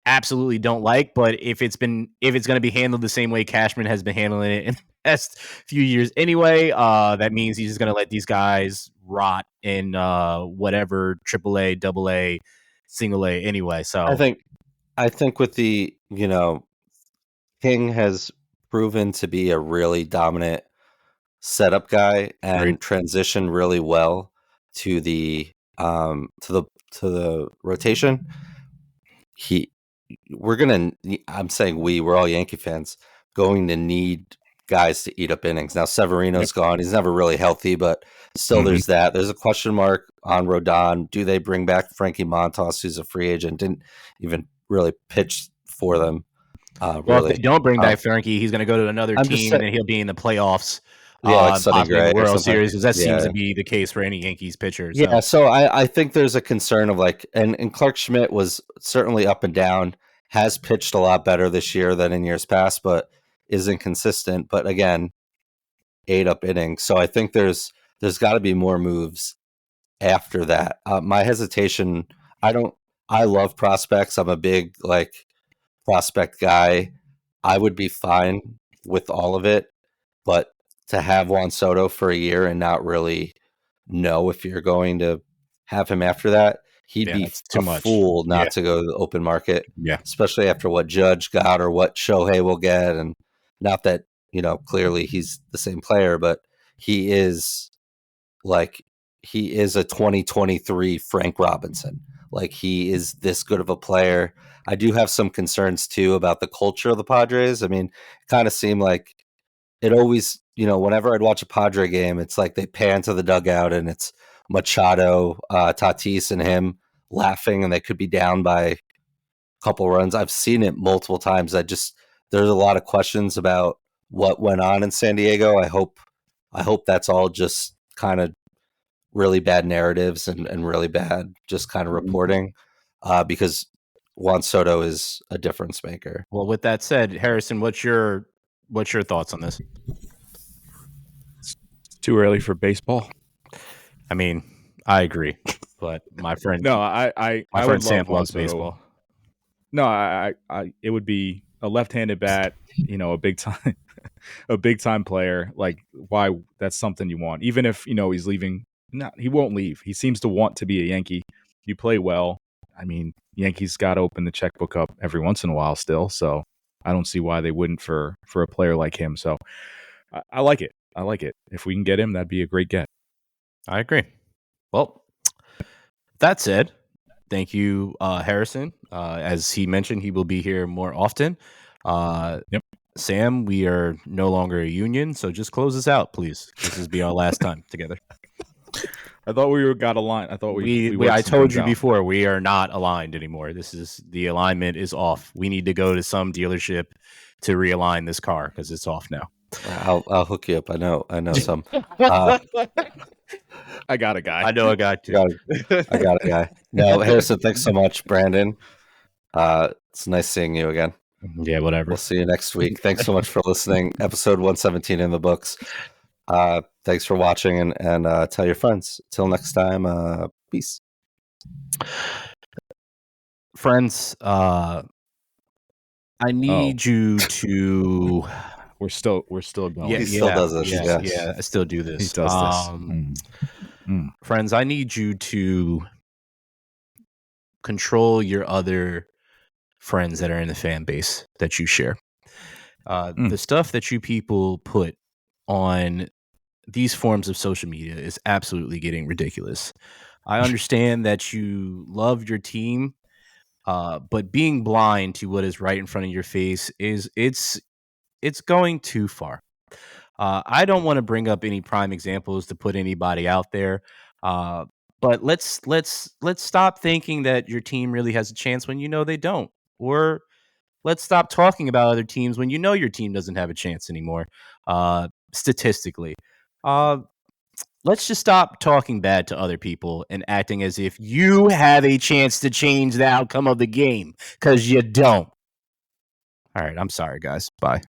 absolutely don't like. But if it's going to be handled the same way Cashman has been handling it in the past few years anyway, that means he's just going to let these guys rot in whatever AAA, AA, single A anyway. So I think with the, King has proven to be a really dominant setup guy and transition really well to the to the rotation. I'm saying we're all Yankee fans, going to need guys to eat up innings. Now Severino's gone. He's never really healthy, but still there's that. There's a question mark on Rodon. Do they bring back Frankie Montas, who's a free agent, didn't even really pitch for them? Well, if they don't bring back Frankie, he's going to go to another team, and then he'll be in the playoffs. Like Sonny possibly in Gray the or World something. Series, because that seems to be the case for any Yankees pitcher. Yeah, so I think there's a concern of like, and Clark Schmidt was certainly up and down, has pitched a lot better this year than in years past, but is inconsistent. But again, 8 up innings. So I think there's got to be more moves after that. My hesitation, I love prospects. I'm a big like prospect guy. I would be fine with all of it, but to have Juan Soto for a year and not really know if you're going to have him after that, he'd be a fool not to go to the open market. Yeah, especially after what Judge got or what Shohei will get, and not that clearly he's the same player, but he is a 2023 Frank Robinson. Like, he is this good of a player. I do have some concerns too about the culture of the Padres. I mean, it kind of seemed like it always, whenever I'd watch a Padre game, it's like they pan to the dugout and it's Machado, Tatis, and him laughing, and they could be down by a couple runs. I've seen it multiple times. There's a lot of questions about what went on in San Diego. I hope that's all just kind of really bad narratives and really bad just kind of reporting, because Juan Soto is a difference maker. Well, with that said, Harrison, what's your thoughts on this? It's too early for baseball. I mean, I agree, but my friend, my friend Sam love loves baseball. No, it would be a left-handed bat, a big time player. Like, why? That's something you want, even if he's leaving. No, he won't leave. He seems to want to be a Yankee. You play well. I mean, Yankees got to open the checkbook up every once in a while still. So I don't see why they wouldn't for a player like him. So I like it. If we can get him, that'd be a great get. I agree. Well, that said, thank you, Harrison. As he mentioned, he will be here more often. Yep. Sam, we are no longer a union, so just close us out, please. This is be our last time together. I thought we got aligned. I thought I told you before, we are not aligned anymore. The alignment is off. We need to go to some dealership to realign this car because it's off now. I'll hook you up. I know some. I got a guy. I know a guy too. I got a guy. No, Harrison, thanks so much, Brandon. It's nice seeing you again. Yeah, whatever. We'll see you next week. Thanks so much for listening. Episode 117 in the books. Thanks for watching, and tell your friends. Till next time, peace. Friends, I need you to... We're still going. He still does this. Yeah, I still do this. He does this. Friends, I need you to control your other friends that are in the fan base that you share. The stuff that you people put on these forms of social media is absolutely getting ridiculous. I understand that you love your team, but being blind to what is right in front of your face it's going too far. I don't want to bring up any prime examples to put anybody out there, but let's stop thinking that your team really has a chance when they don't, or let's stop talking about other teams when your team doesn't have a chance anymore, statistically. let's just stop talking bad to other people and acting as if you have a chance to change the outcome of the game, because you don't. All right, I'm sorry, guys. Bye.